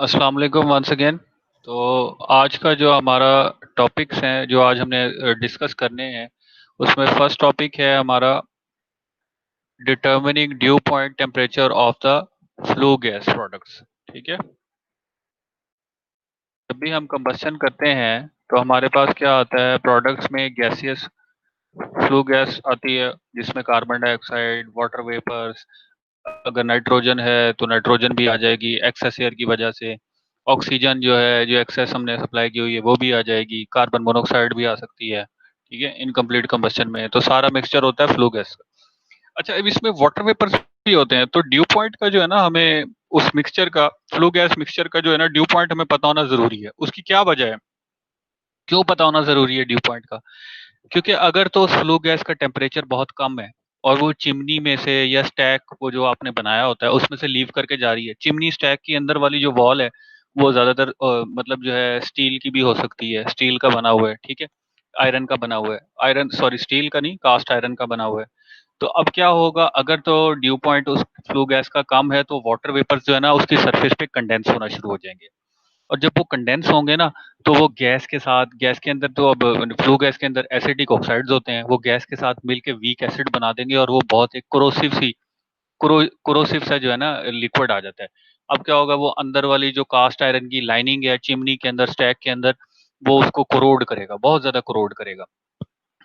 अस्सलाम वालेकुम once again. तो आज का जो हमारा टॉपिक्स हैं जो आज हमने डिस्कस करने हैं, उसमें फर्स्ट टॉपिक है हमारा determining due point temperature of the flue gas products. ठीक है। जब भी हम कंबस्शन करते हैं तो हमारे पास क्या आता है, प्रोडक्ट्स में गैसियस फ्लू गैस आती है जिसमें कार्बन डाइऑक्साइड, वाटर वेपर्स, अगर नाइट्रोजन है तो नाइट्रोजन भी आ जाएगी एक्सेस एयर की वजह से। ऑक्सीजन जो है, जो एक्सेस हमने सप्लाई की हुई है वो भी आ जाएगी, कार्बन मोनोऑक्साइड भी आ सकती है। ठीक है, इनकम्प्लीट कंबस्शन में तो सारा मिक्सचर होता है फ्लू गैस का। अच्छा, अब इसमें वाटर वेपर्स भी होते हैं, तो ड्यू पॉइंट का जो है ना, हमें उस मिक्सचर का, फ्लू गैस मिक्सचर का जो है ना, ड्यू पॉइंट हमें पता होना जरूरी है। उसकी क्या वजह है, क्यों पता होना जरूरी है ड्यू पॉइंट का? क्योंकि अगर तो फ्लू गैस का टेम्परेचर बहुत कम है और वो चिमनी में से या स्टैक, वो जो आपने बनाया होता है उसमें से लीव करके जा रही है, चिमनी स्टैक की अंदर वाली जो वॉल है वो ज्यादातर मतलब जो है स्टील की भी हो सकती है, स्टील का बना हुआ है। ठीक है, आयरन का बना हुआ है, आयरन सॉरी स्टील का नहीं, कास्ट आयरन का बना हुआ है। तो अब क्या होगा, अगर तो ड्यू पॉइंट उस फ्लू गैस का कम है तो वाटर वेपर्स जो है ना उसकी सरफेस पे कंडेंस होना शुरू हो जाएंगे। और जब वो कंडेंस होंगे ना, तो वो गैस के साथ, गैस के अंदर तो अब फ्लू गैस के अंदर एसिडिक ऑक्साइड्स होते हैं, वो गैस के साथ मिलके वीक एसिड बना देंगे और वो बहुत एक कोरोसिव सा जो है ना लिक्विड आ जाता है। अब क्या होगा, वो अंदर वाली जो कास्ट आयरन की लाइनिंग है चिमनी के अंदर, स्टैक के अंदर, वो उसको कोरोड करेगा, बहुत ज्यादा कोरोड करेगा।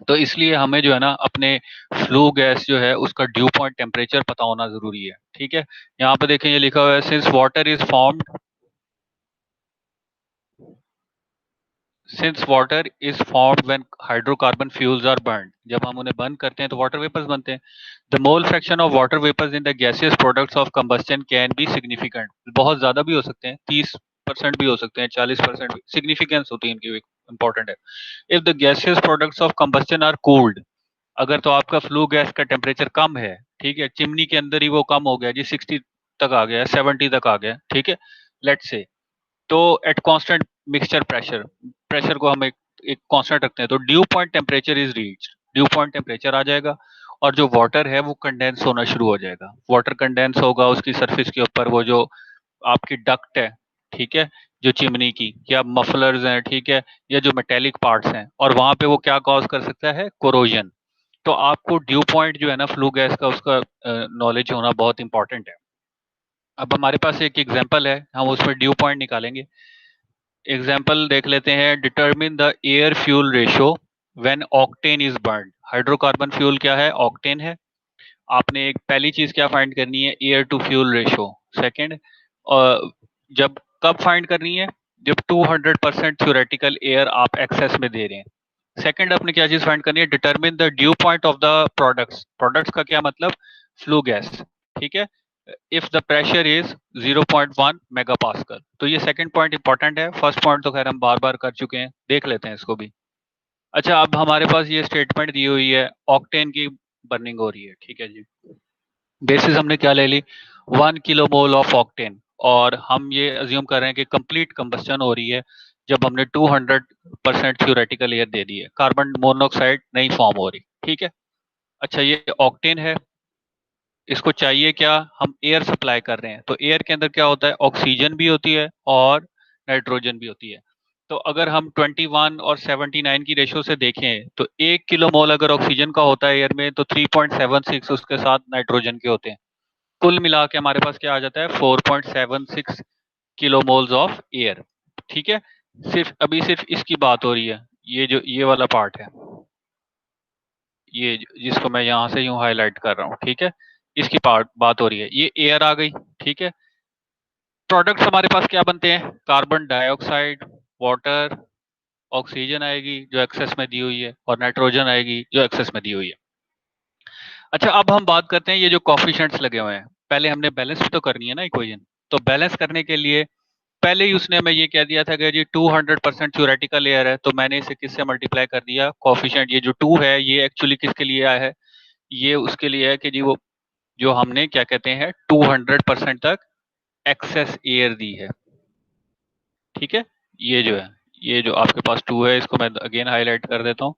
तो इसलिए हमें जो है ना अपने फ्लू गैस जो है उसका ड्यू पॉइंट टेम्परेचर पता होना जरूरी है। ठीक है, यहाँ पे देखें, ये लिखा हुआ है, since water is formed when hydrocarbon fuels are burn, जब हम उन्हें बर्न करते हैं तो वाटर वेपर्स बनते हैं। The mole fraction of water vapours in the gaseous products of combustion can be significant, बहुत ज्यादा भी हो सकते हैं, 30% भी हो सकते हैं, 40% भी सिग्निफिकेंस होती है इनकी, इंपॉर्टेंट है। If the gaseous products of combustion are cooled, अगर तो आपका फ्लू गैस का टेम्परेचर कम है, ठीक है, चिमनी के अंदर ही वो कम हो गया जी, 60 तक आ गया, 70 तक आ गया, ठीक है, लेट्स से, तो at constant mixture pressure, pressure को हम एक कांस्टेंट रखते हैं, तो dew point temperature is reach, dew point temperature आ जाएगा और जो वाटर है वो कंडेंस होना शुरू हो जाएगा। वाटर कंडेंस होगा उसकी सरफेस के ऊपर, वो जो आपकी डक्ट है, ठीक है, जो चिमनी की या मफलर्स हैं, ठीक है, या जो मेटेलिक पार्ट्स हैं, और वहां पे वो क्या कॉज कर सकता है, कोरोजन। तो आपको ड्यू पॉइंट जो है ना फ्लू गैस का, उसका नॉलेज होना बहुत इंपॉर्टेंट है। अब हमारे पास एक एग्जांपल है, हम उसमें ड्यू पॉइंट निकालेंगे। एग्जाम्पल देख लेते हैं, determine the air fuel ratio when octane is burn. Hydrocarbon fuel क्या है, ऑक्टेन है। आपने एक पहली चीज क्या फाइंड करनी है, air to fuel ratio. Second, जब कब फाइंड करनी है, जब 200% थ्योरेटिकल एयर आप एक्सेस में दे रहे हैं। सेकंड, आपने क्या चीज फाइंड करनी है, determine the due point of the products. Products का क्या मतलब, फ्लू गैस। ठीक है, if the pressure is 0.1 mega pascal. तो ये सेकंड पॉइंट इंपॉर्टेंट है, फर्स्ट पॉइंट तो खैर हम बार बार कर चुके हैं, देख लेते हैं इसको भी। अच्छा, अब हमारे पास ये स्टेटमेंट दी हुई है, ऑक्टेन की बर्निंग हो रही है, ठीक है जी। बेसिस हमने क्या ले ली, 1 किलो मोल ऑफ ऑक्टेन, और हम ये अज्यूम कर रहे हैं कि कंप्लीट कंबस्शन हो रही है जब हमने 200% थ्योरेटिकल एयर दे दी है, कार्बन मोनोऑक्साइड नहीं फॉर्म हो रही। ठीक है, अच्छा, ये ऑक्टेन है, इसको चाहिए क्या, हम एयर सप्लाई कर रहे हैं, तो एयर के अंदर क्या होता है, ऑक्सीजन भी होती है और नाइट्रोजन भी होती है। तो अगर हम 21 और 79 की रेशो से देखें तो 1 किलो मोल अगर ऑक्सीजन का होता है एयर में, तो 3.76 उसके साथ नाइट्रोजन के होते हैं। कुल मिला के हमारे पास क्या आ जाता है, 4.76 किलो मोल्स ऑफ एयर। ठीक है, सिर्फ इसकी बात हो रही है, ये वाला पार्ट है, जिसको मैं यहाँ से यूं हाईलाइट कर रहा हूँ, ठीक है, इसकी पार्ट बात हो रही है, ये एयर आ गई। ठीक है, प्रोडक्ट्स हमारे पास क्या बनते हैं, कार्बन डाइऑक्साइड, वाटर, ऑक्सीजन आएगी जो एक्सेस में दी हुई है, और नाइट्रोजन आएगी जो एक्सेस में दी हुई है। अच्छा, अब हम बात करते हैं ये जो कॉफिशिएंट्स लगे हुए हैं, पहले हमने बैलेंस भी तो करनी है ना इक्वेशन। तो बैलेंस करने के लिए पहले ही उसने हमें ये कह दिया था कि जी 200% थ्योरेटिकल एयर है, तो मैंने इसे किससे मल्टीप्लाई कर दिया, कॉफिशिएंट, ये जो 2 है ये एक्चुअली किसके लिए आया है, ये उसके लिए है कि जी वो जो हमने क्या कहते हैं 200% तक एक्सेस एयर दी है। ठीक है, ये जो है, ये जो आपके पास 2 है, इसको मैं अगेन हाईलाइट कर देता हूँ,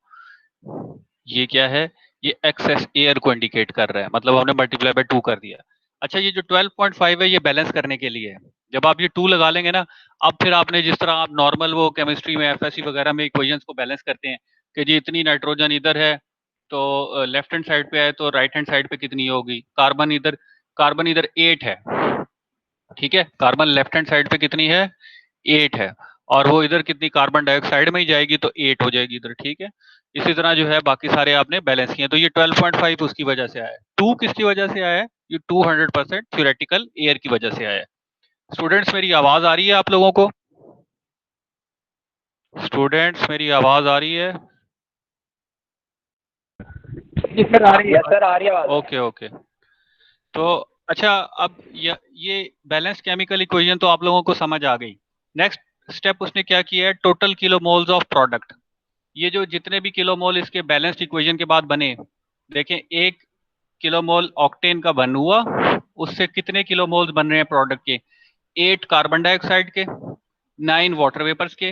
ये क्या है, ये एक्सेस एयर को इंडिकेट कर रहा है, मतलब हमने मल्टीप्लाई बाय 2 कर दिया। अच्छा, ये जो 12.5 है ये बैलेंस करने के लिए है, जब आप ये 2 लगा लेंगे ना, अब फिर आपने जिस तरह आप नॉर्मल वो केमिस्ट्री में एफएससी वगैरह में इक्वेशंस को बैलेंस करते हैं कि जी इतनी नाइट्रोजन इधर है तो लेफ्ट हैंड साइड पे है तो राइट हैंड साइड पे कितनी होगी, कार्बन इधर 8 है, ठीक है, कार्बन लेफ्ट हैंड साइड पे कितनी है 8 है, और वो इधर कितनी कार्बन डाइऑक्साइड में ही जाएगी तो 8 हो जाएगी इधर, ठीक है। इसी तरह जो है बाकी सारे आपने बैलेंस किए, तो ये 12.5 उसकी वजह से आया है। 2 किसकी वजह से आया है, ये 200% थ्योरेटिकल एयर की वजह से आया है। स्टूडेंट्स मेरी आवाज आ रही है आप लोगों को? स्टूडेंट्स मेरी आवाज आ रही है? जी सर आ रही है। सर आ रही है आवाज। Okay okay. तो अच्छा, अब ये बैलेंस केमिकल इक्वेशन तो आप लोगों को समझ आ गई। नेक्स्ट स्टेप उसने क्या किया है, total kilo moles of product. ये जो जितने भी किलो मोल इसके बैलेंस्ड इक्वेशन के बाद बने, देखें 1 किलो मोल ऑक्टेन का बन हुआ, उससे कितने किलो मोल्स बन रहे हैं प्रोडक्ट के, 8 कार्बन डाइऑक्साइड के, 9 वाटर वेपर्स के,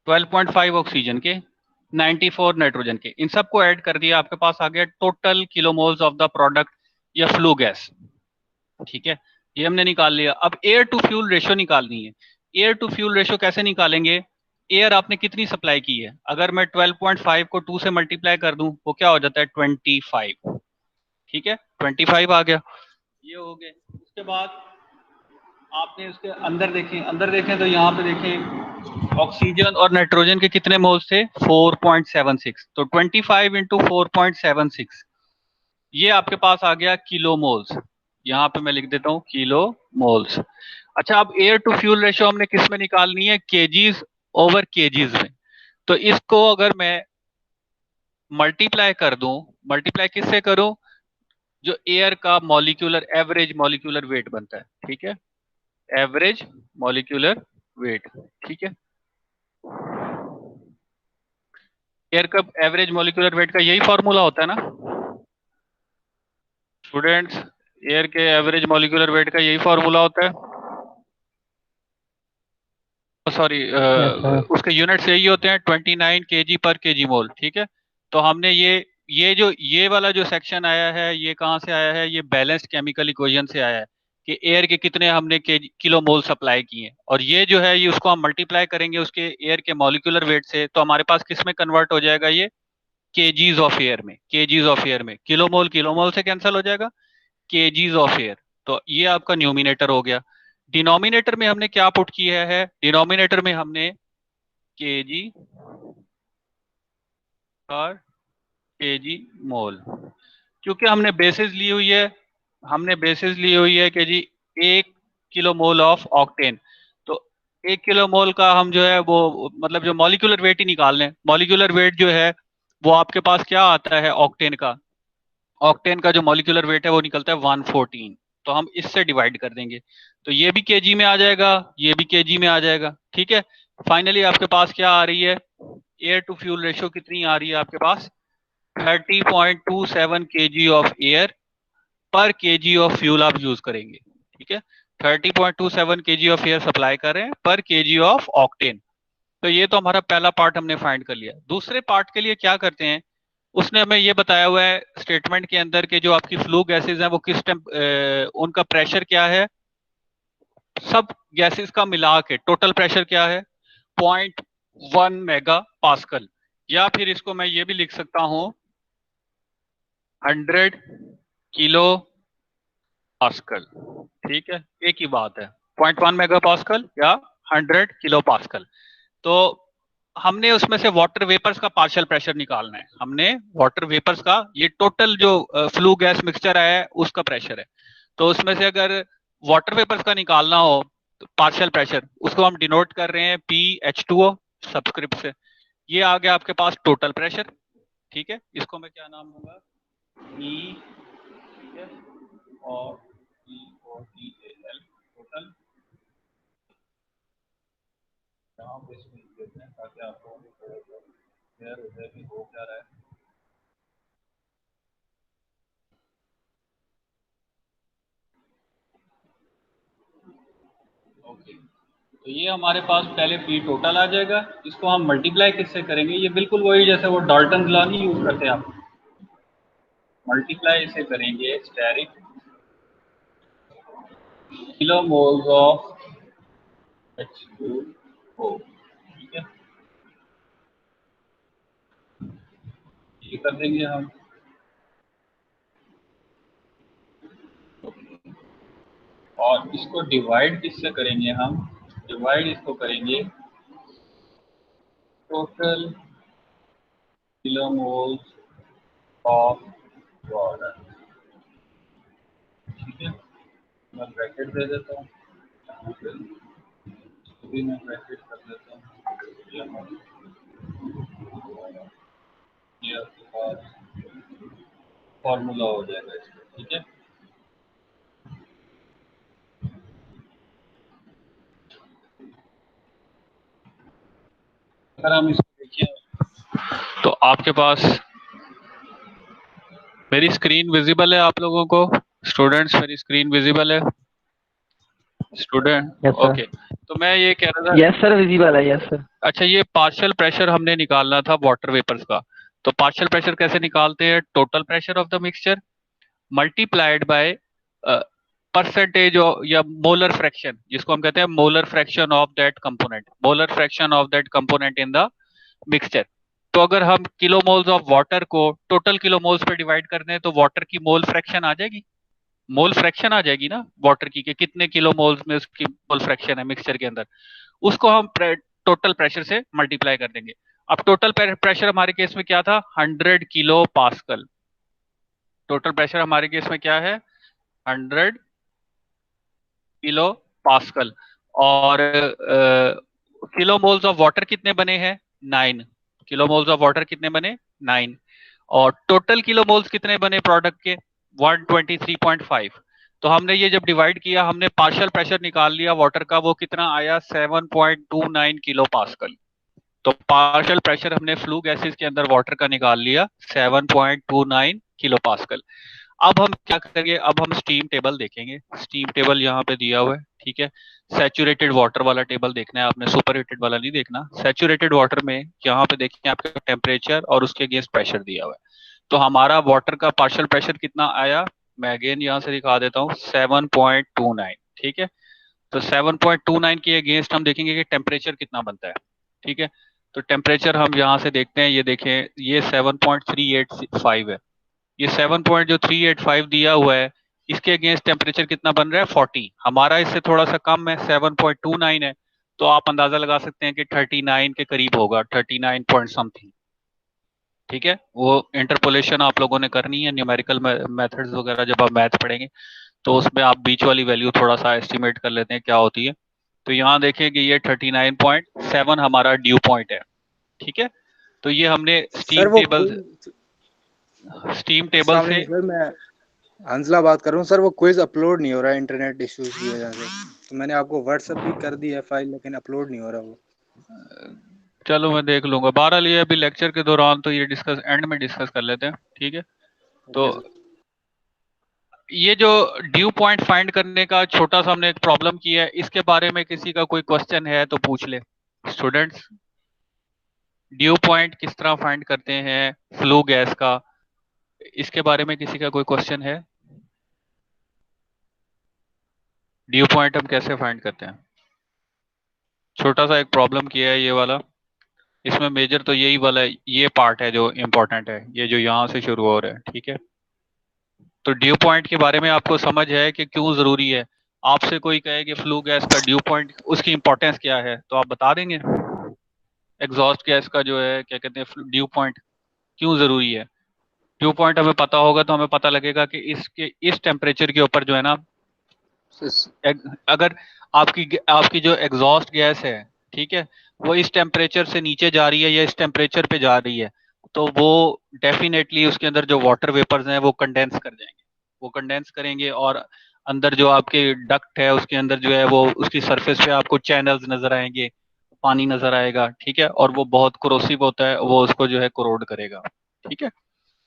12.5 ऑक्सीजन के, 94 नाइट्रोजन के। इन सबको ऐड कर दिया, आपके पास आ गया टोटल किलोमोल्स ऑफ द प्रोडक्ट या फ्लू गैस, ठीक है। ये हमने निकाल लिया। अब एयर टू फ्यूल रेशियो निकालनी है। एयर टू फ्यूल रेशियो कैसे निकालेंगे, एयर आपने कितनी सप्लाई की है, अगर मैं 12.5 को 2 से मल्टीप्लाई कर दूं वो क्या हो जाता है 25, ठीक है, 25 आ गया। ये हो गए। उसके बाद आपने उसके अंदर देखें तो यहाँ पे देखें ऑक्सीजन और नाइट्रोजन के कितने मोल्स थे 4.76, तो 25 इंटू 4.76, ये आपके पास आ गया किलो मोल्स। यहाँ पे मैं लिख देता हूँ किलो मोल्स। अच्छा, अब एयर टू फ्यूल रेशियो हमने किस में निकालनी है, केजीज ओवर केजीज में। तो इसको अगर मैं मल्टीप्लाई कर दूं, मल्टीप्लाई किससे करूं, जो एयर का मॉलिक्यूलर एवरेज मॉलिक्यूलर वेट बनता है, ठीक है, एवरेज मॉलिक्यूलर वेट, ठीक है। एयर का एवरेज मॉलिक्यूलर वेट का यही फॉर्मूला होता है ना स्टूडेंट्स, एयर के एवरेज मॉलिक्यूलर वेट का यही फॉर्मूला होता है। सॉरी, उसके यूनिट्स यही होते हैं 29 केजी पर केजी मोल, ठीक है। तो हमने ये वाला जो सेक्शन आया है ये कहाँ से आया है, ये बैलेंस्ड केमिकल इक्वेशन से आया है कि एयर के कितने हमने किलो मोल सप्लाई किए, और ये जो है ये उसको हम मल्टीप्लाई करेंगे उसके एयर के मॉलिक्यूलर वेट से, तो हमारे पास किस में कन्वर्ट हो जाएगा, ये केजीज ऑफ एयर में, केजीज ऑफ एयर में, किलो मोल से कैंसिल हो जाएगा, केजीज ऑफ एयर। तो ये आपका न्यूमिनेटर हो गया। डिनोमिनेटर में हमने क्या पुट किया है, डिनोमिनेटर में हमने केजी और केजी मोल, क्योंकि हमने बेसिस ली हुई है कि जी 1 किलो मोल ऑफ ऑक्टेन, तो 1 किलो मोल का हम जो है वो मतलब जो मॉलिक्यूलर वेट ही निकाल लें, मॉलिक्यूलर वेट जो है वो आपके पास क्या आता है ऑक्टेन का, ऑक्टेन का जो मॉलिक्यूलर वेट है वो निकलता है 114, तो हम इससे डिवाइड कर देंगे, तो ये भी केजी में आ जाएगा, ये भी केजी में आ जाएगा, ठीक है। फाइनली आपके पास क्या आ रही है, एयर टू फ्यूल रेशियो कितनी आ रही है आपके पास, 30.27 केजी ऑफ एयर पर केजी ऑफ फ्यूल आप यूज करेंगे, ठीक है। 30.27 केजी ऑफ एयर सप्लाई कर रहे हैं पर केजी ऑफ ऑक्टेन। तो ये तो हमारा पहला पार्ट हमने फाइंड कर लिया। दूसरे पार्ट के लिए क्या करते हैं, उसने हमें ये बताया हुआ है स्टेटमेंट के अंदर के जो आपकी फ्लू गैसेज हैं वो उनका प्रेशर क्या है, सब गैसेस का मिला के टोटल प्रेशर क्या है 0.1 मेगा पास्कल, या फिर इसको मैं ये भी लिख सकता हूं 100 किलो पास्कल, ठीक है, एक ही बात है, 0.1 मेगा पास्कल या 100 किलो पास्कल। तो हमने उसमें से वाटर वेपर्स का पार्शियल प्रेशर निकालना है, हमने वाटर वेपर्स का ये टोटल जो फ्लू गैस मिक्सचर है उसका प्रेशर है, तो उसमें से अगर वाटर वेपर्स का निकालना हो तो पार्शियल प्रेशर उसको हम डिनोट कर रहे हैं PH2O सब्सक्रिप्ट से। ये आ गया आपके पास टोटल प्रेशर, ठीक है, इसको मैं क्या नाम दूंगा E, ठीक है, और EOTAL टोटल, यहाँ पे इसमें लिख देते हैं ताकि आप लोगों को क्लियर हो जाए कि हो क्या रहा है। ओके, तो ये हमारे पास पहले पी टोटल आ जाएगा, इसको हम मल्टीप्लाई किससे करेंगे, ये बिल्कुल वही जैसे वो डाल्टन लॉ नहीं यूज करते आप, मल्टीप्लाई इसे करेंगे steric kilo moles of H2O, ठीक है, ये कर देंगे हम। और इसको डिवाइड किससे करेंगे हम? डिवाइड इसको करेंगे टोटल किलोमोल्स ऑफ वाटर, ठीक है। मैं ब्रैकेट दे देता हूँ, यहाँ पे भी मैं ब्रैकेट कर देता हूँ, ये आपके पास फॉर्मूला हो जाएगा इसका, ठीक है। अगर हम इसको देखिए तो आपके पास मेरी स्क्रीन विजिबल है आप लोगों को? स्टूडेंट्स, मेरी स्क्रीन विजिबल है? Student, yes sir. ओके। तो मैं ये कह रहा था, यस सर, विजिबल है, यस सर। अच्छा, ये पार्शियल प्रेशर हमने निकालना था वाटर वेपर्स का। तो पार्शियल प्रेशर कैसे निकालते हैं? Total pressure of the mixture multiplied by percentage या मोलर फ्रैक्शन, जिसको हम कहते हैं molar fraction of that component, molar fraction of that component in the mixture. तो अगर हम किलोमोल्स ऑफ वाटर को टोटल किलोमोल्स पे डिवाइड कर दें तो वाटर की मोल फ्रैक्शन आ जाएगी, मोल फ्रैक्शन आ जाएगी ना वाटर की, कि कितने किलोमोल्स में उसकी मोल फ्रैक्शन है मिक्सचर के अंदर। उसको हम टोटल प्रेशर से मल्टीप्लाई कर देंगे। अब टोटल प्रेशर हमारे केस में क्या था? 100 किलो पास्कल। टोटल प्रेशर हमारे केस में क्या है? 100 किलो पास्कल। और किलो मोल्स ऑफ वाटर कितने बने हैं? 9 किलो मोल्स ऑफ वाटर कितने बने? 9। और टोटल किलो मोल्स कितने बने प्रोडक्ट के? 123.5। तो हमने ये जब डिवाइड किया, हमने पार्शियल प्रेशर निकाल लिया वाटर का, वो कितना आया? 7.29 किलो पास्कल। तो पार्शियल प्रेशर हमने फ्लू गैसेस के अंदर वाटर का निकाल लिया 7.29 किलो पास्कल। अब हम क्या करेंगे? अब हम स्टीम टेबल देखेंगे। स्टीम टेबल यहाँ पे दिया हुआ है, ठीक है। सैचुरेटेड वाटर वाला टेबल देखना है आपने, सुपर हीटेड वाला नहीं देखना। सैचुरेटेड वाटर में यहाँ पे देखिए आपका टेम्परेचर और उसके अगेंस्ट प्रेशर दिया हुआ है। तो हमारा वाटर का पार्शियल प्रेशर कितना आया? मैं अगेन यहाँ से दिखा देता हूँ, 7.29, ठीक है। तो 7.29 के अगेंस्ट हम देखेंगे कि टेम्परेचर कितना बनता है, ठीक है। तो टेम्परेचर हम यहाँ से देखते हैं, ये देखें, ये 7.385 है। ये 7.385 दिया हुआ है, इसके अगेंस्ट टेम्परेचर कितना बन रहा है? 40। हमारा इससे थोड़ा सा कम है, 7.29 है। तो आप अंदाजा लगा सकते हैं कि 39 के करीब होगा, 39 पॉइंट समथिंग, ठीक है। वो इंटरपोलेशन आप लोगों ने करनी है, न्यूमेरिकल मेथड्स वगैरह जब आप मैथ पढ़ेंगे तो उसमें आप बीच वाली वैल्यू थोड़ा सा एस्टिमेट कर लेते हैं क्या होती है। तो यहाँ देखें कि ये 39.7 हमारा ड्यू पॉइंट है, ठीक है। तो ये हमने सर वो स्टीम टेबल अस्सलाम से, वालेकुम सर, मैं हंसला बात कर रहा हूँ सर। वो क्विज अपलोड नहीं हो रहा है इंटरनेट इश्यूज की वजह से। तो मैंने आपको व्हाट्सएप भी कर दी है फाइल, लेकिन अपलोड नहीं हो रहा वो। चलो मैं देख लूंगा। बहरहाल ये अभी लेक्चर के दौरान तो ये डिस्कस एंड में डिस्कस कर लेते हैं, ठीक है। तो ओके सर। ये जो ड्यू पॉइंट फाइंड करने का छोटा सा हमने एक प्रॉब्लम किया है, इसके बारे में किसी का कोई क्वेश्चन है तो पूछ ले स्टूडेंट्स। ड्यू पॉइंट किस तरह फाइंड करते हैं फ्लू गैस का, इसके बारे में किसी का कोई क्वेश्चन है? ड्यू पॉइंट हम कैसे फाइंड करते हैं? छोटा सा एक प्रॉब्लम किया है ये वाला। इसमें मेजर तो यही वाला है, ये पार्ट है जो इम्पोर्टेंट है, ये जो यहाँ से शुरू हो रहा है, ठीक है। तो ड्यू पॉइंट के बारे में आपको समझ है कि क्यों जरूरी है? आपसे कोई कहे कि फ्लू गैस का ड्यू पॉइंट, उसकी इंपॉर्टेंस क्या है, तो आप बता देंगे? एग्जॉस्ट गैस का जो है क्या कहते हैं ड्यू पॉइंट क्यों जरूरी है? ड्यू पॉइंट हमें पता होगा तो हमें पता लगेगा कि इसके इस टेम्परेचर के ऊपर जो है ना, अगर आपकी आपकी जो एग्जॉस्ट गैस है, ठीक है, वो इस टेम्परेचर से नीचे जा रही है या इस टेम्परेचर पे जा रही है, तो वो डेफिनेटली उसके अंदर जो वाटर वेपर्स हैं वो कंडेंस कर जाएंगे, वो कंडेंस करेंगे। और अंदर जो आपके डक्ट है उसके अंदर जो है वो उसकी सरफेस पे आपको चैनल्स नजर आएंगे, पानी नजर आएगा, ठीक है। और वो बहुत क्रोसिव होता है, वो उसको जो है कोरोड करेगा, ठीक है।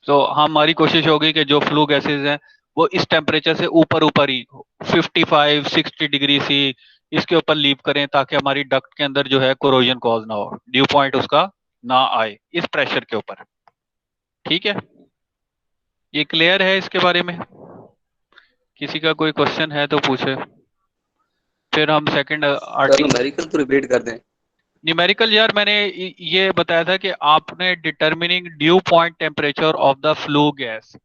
तो हमारी कोशिश होगी कि जो फ्लू गैसेज हैं वो इस टेम्परेचर से ऊपर ऊपर ही 55-60 डिग्री सी इसके ऊपर लीव करें, ताकि हमारी डक्ट के अंदर जो है कोरोजन कॉज ना हो, ड्यू पॉइंट उसका ना आए इस प्रेशर के ऊपर, ठीक है। ये क्लियर है इसके बारे में? किसी का कोई क्वेश्चन है तो पूछे। फिर हम सेकंड न्यूमेरिकल तो रिपीट कर दें। न्यूमेरिकल यार मैंने ये बताया था कि आपने determining due point temperature of the flue gas,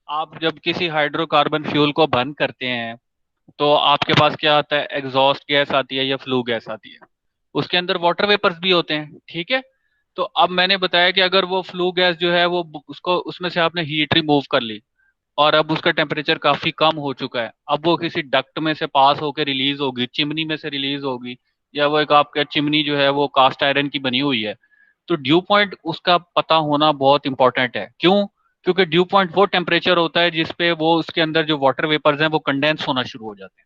आप जब किसी हाइड्रोकार्बन फ्यूल को बर्न करते हैं तो आपके पास क्या आता है, एग्जॉस्ट गैस आती है या फ्लू गैस आती है, उसके अंदर वाटर वेपर्स भी होते हैं, ठीक है। तो अब मैंने बताया कि अगर वो फ्लू गैस जो है वो उसको उसमें से आपने हीट रिमूव कर ली और अब उसका टेम्परेचर काफी कम हो चुका है, अब वो किसी डक्ट में से पास होकर रिलीज होगी, चिमनी में से रिलीज होगी, या वो एक आपका चिमनी जो है वो कास्ट आयरन की बनी हुई है, तो ड्यू पॉइंट उसका पता होना बहुत इंपॉर्टेंट है। क्यों? क्योंकि ड्यू पॉइंट वो टेम्परेचर होता है जिसपे वो उसके अंदर जो वाटर वेपर्स हैं वो कंडेंस होना शुरू हो जाते हैं,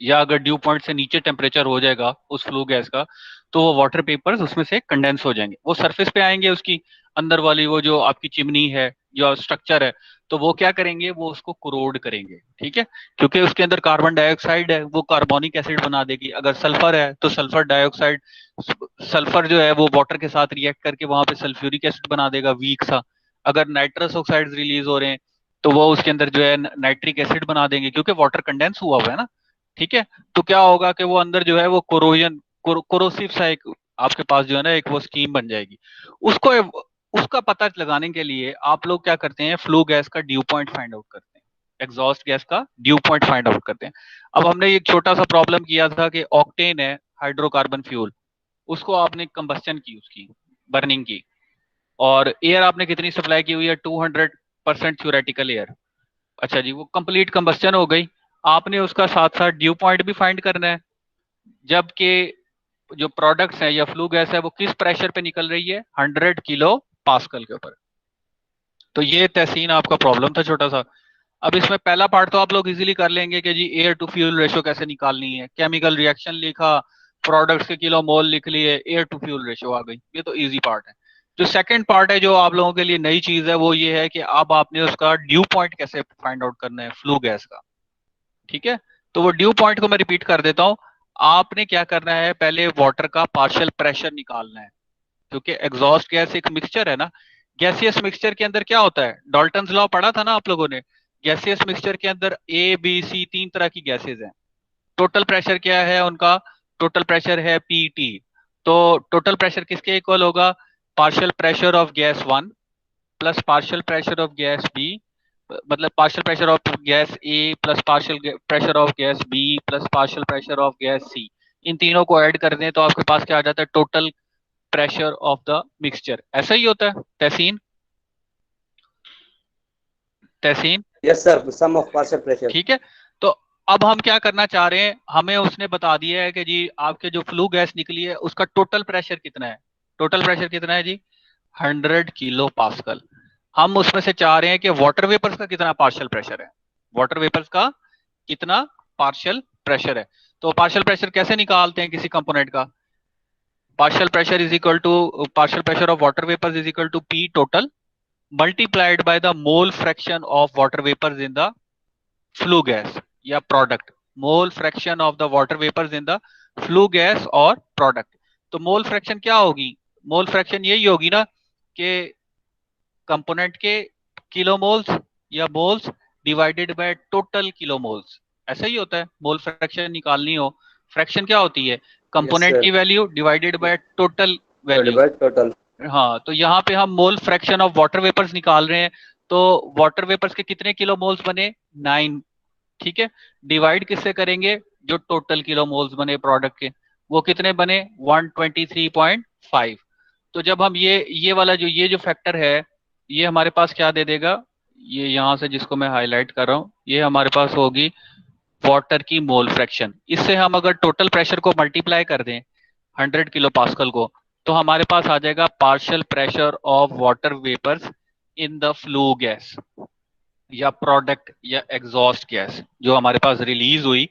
या अगर ड्यू पॉइंट से नीचे टेम्परेचर हो जाएगा उस फ्लू गैस का तो वो वाटर पेपर्स उसमें से कंडेंस हो जाएंगे, वो सरफेस पे आएंगे, उसकी अंदर वाली वो जो आपकी चिमनी है जो स्ट्रक्चर है, तो वो क्या करेंगे, वो उसको कोरोड करेंगे, ठीक है। क्योंकि उसके अंदर कार्बन डाइऑक्साइड है, वो कार्बोनिक एसिड बना देगी, अगर सल्फर है तो सल्फर डाइऑक्साइड, सल्फर जो है वो वाटर के साथ रिएक्ट करके वहां पे सल्फ्यूरिक एसिड बना देगा वीक सा, अगर नाइट्रस ऑक्साइड रिलीज हो रहे हैं तो वो उसके अंदर जो है नाइट्रिक एसिड बना देंगे, क्योंकि वाटर कंडेंस हुआ हुआ है ना, ठीक है। तो क्या होगा कि वो अंदर जो है वो कोरोजन कोरोसिव सा एक आपके पास जो है ना एक वो स्कीम बन जाएगी। उसको उसका पता लगाने के लिए आप लोग क्या करते हैं, फ्लू गैस का ड्यू पॉइंट फाइंड आउट करते हैं, एग्जॉस्ट गैस का ड्यू पॉइंट फाइंड आउट करते हैं। अब हमने एक छोटा सा प्रॉब्लम किया था कि ऑक्टेन है हाइड्रोकार्बन फ्यूल, उसको आपने कंबस्टन की, उसकी बर्निंग की, और एयर आपने कितनी सप्लाई की हुई है, 200% थ्योरेटिकल एयर। अच्छा जी, वो कंप्लीट कंबस्टन हो गई, आपने उसका साथ साथ ड्यू पॉइंट भी फाइंड करना है, जबकि जो प्रोडक्ट्स है या फ्लू गैस है वो किस प्रेशर पे निकल रही है, 100 kPa के ऊपर। तो ये तहसीन आपका प्रॉब्लम था छोटा सा। अब इसमें पहला पार्ट तो आप लोग इजीली कर लेंगे कि जी एयर टू फ्यूल रेशो कैसे निकालनी है, केमिकल रिएक्शन लिखा, प्रोडक्ट्स के किलो मोल लिख लिए, एयर टू फ्यूल रेशो आ गई, ये तो इजी पार्ट है। जो सेकंड पार्ट है जो आप लोगों के लिए नई चीज है वो ये है कि अब आपने उसका ड्यू पॉइंट कैसे फाइंड आउट करना है फ्लू गैस का, ठीक है। तो वो ड्यू पॉइंट को मैं रिपीट कर देता हूं, आपने क्या करना है, पहले वाटर का पार्शियल प्रेशर निकालना है, क्योंकि एग्जॉस्ट गैस एक मिक्सचर है ना, गैसियस मिक्सचर के अंदर क्या होता है, डाल्टन्स लॉ पढ़ा था ना आप लोगों ने, गैसियस मिक्सचर के अंदर ए बी सी तीन तरह की गैसेज हैं, टोटल प्रेशर क्या है उनका, टोटल प्रेशर है पीटी, तो टोटल प्रेशर किसके इक्वल होगा, partial pressure of gas one plus partial pressure of gas B, मतलब partial pressure of gas A plus partial pressure of gas B plus partial pressure of gas C, इन तीनों को add कर दें तो आपके पास क्या आ जाता है, total pressure of the mixture. ऐसा ही होता है Tahseen, Tahseen, yes sir, sum of partial pressure. ठीक है। तो अब हम क्या करना चाह रहे हैं, हमें उसने बता दिया है कि जी आपके जो फ्लू गैस निकली है उसका टोटल प्रेशर कितना है, टोटल प्रेशर कितना है जी, 100 kPa। हम उसमें से चाह रहे हैं कि वाटर वेपर्स का कितना पार्शियल प्रेशर है, वाटर वेपर्स का कितना पार्शियल प्रेशर है। तो पार्शियल प्रेशर कैसे निकालते हैं किसी कंपोनेंट का, partial pressure is equal to partial pressure of water vapours is equal to P total multiplied by the mole fraction of water vapours in the flue gas या product, mole fraction of the water vapours in the flue gas और product. तो mole fraction क्या होगी, mole fraction यही होगी ना कि component के किलोमोल्स या मोल्स डिवाइडेड बाय टोटल किलोमोल्स, ऐसा ही होता है। मोल फ्रैक्शन निकालनी हो, फ्रैक्शन क्या होती है, कंपोनेंट की value divided by total value. Total. हाँ, तो यहाँ पे हम mole fraction of water vapours निकाल रहे हैं, तो वाटर वेपर्स के कितने किलो मोल्स बने, 9, ठीक है। डिवाइड किससे करेंगे, जो टोटल किलो मोल्स बने प्रोडक्ट के वो कितने बने, 123.5। तो जब हम ये वाला जो ये जो फैक्टर है ये हमारे पास क्या दे देगा, ये यहाँ से जिसको मैं हाईलाइट कर रहा हूँ ये हमारे पास होगी वाटर की मोल फ्रैक्शन। इससे हम अगर टोटल प्रेशर को मल्टीप्लाई कर दें 100 kPa को, तो हमारे पास आ जाएगा partial pressure of water vapours in the flue gas या प्रोडक्ट या एग्जॉस्ट गैस जो हमारे पास रिलीज हुई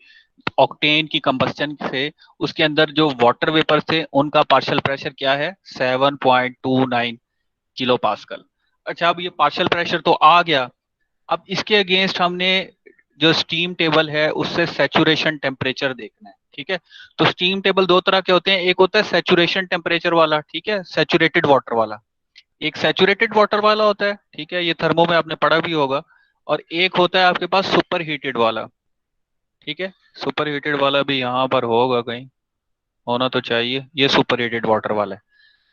ऑक्टेन की कंबस्टन से, उसके अंदर जो वाटर वेपर थे उनका पार्शियल प्रेशर क्या है, 7.29 किलो पास्कल। अच्छा, अब ये पार्शियल प्रेशर तो आ गया, अब इसके अगेंस्ट हमने जो स्टीम टेबल है उससे सैचुरेशन टेम्परेचर देखना है, ठीक है। तो स्टीम टेबल दो तरह के होते हैं, एक होता है सैचुरेशन टेम्परेचर वाला, ठीक है, सैचुरेटेड वाटर वाला, एक सैचुरेटेड वाटर वाला होता है, ठीक है, ये थर्मो में आपने पढ़ा भी होगा, और एक होता है आपके पास सुपर हीटेड वाला, ठीक है। सुपर हीटेड वाला भी यहाँ पर होगा कहीं, होना तो चाहिए। ये सुपर हीटेड वाटर वाला है।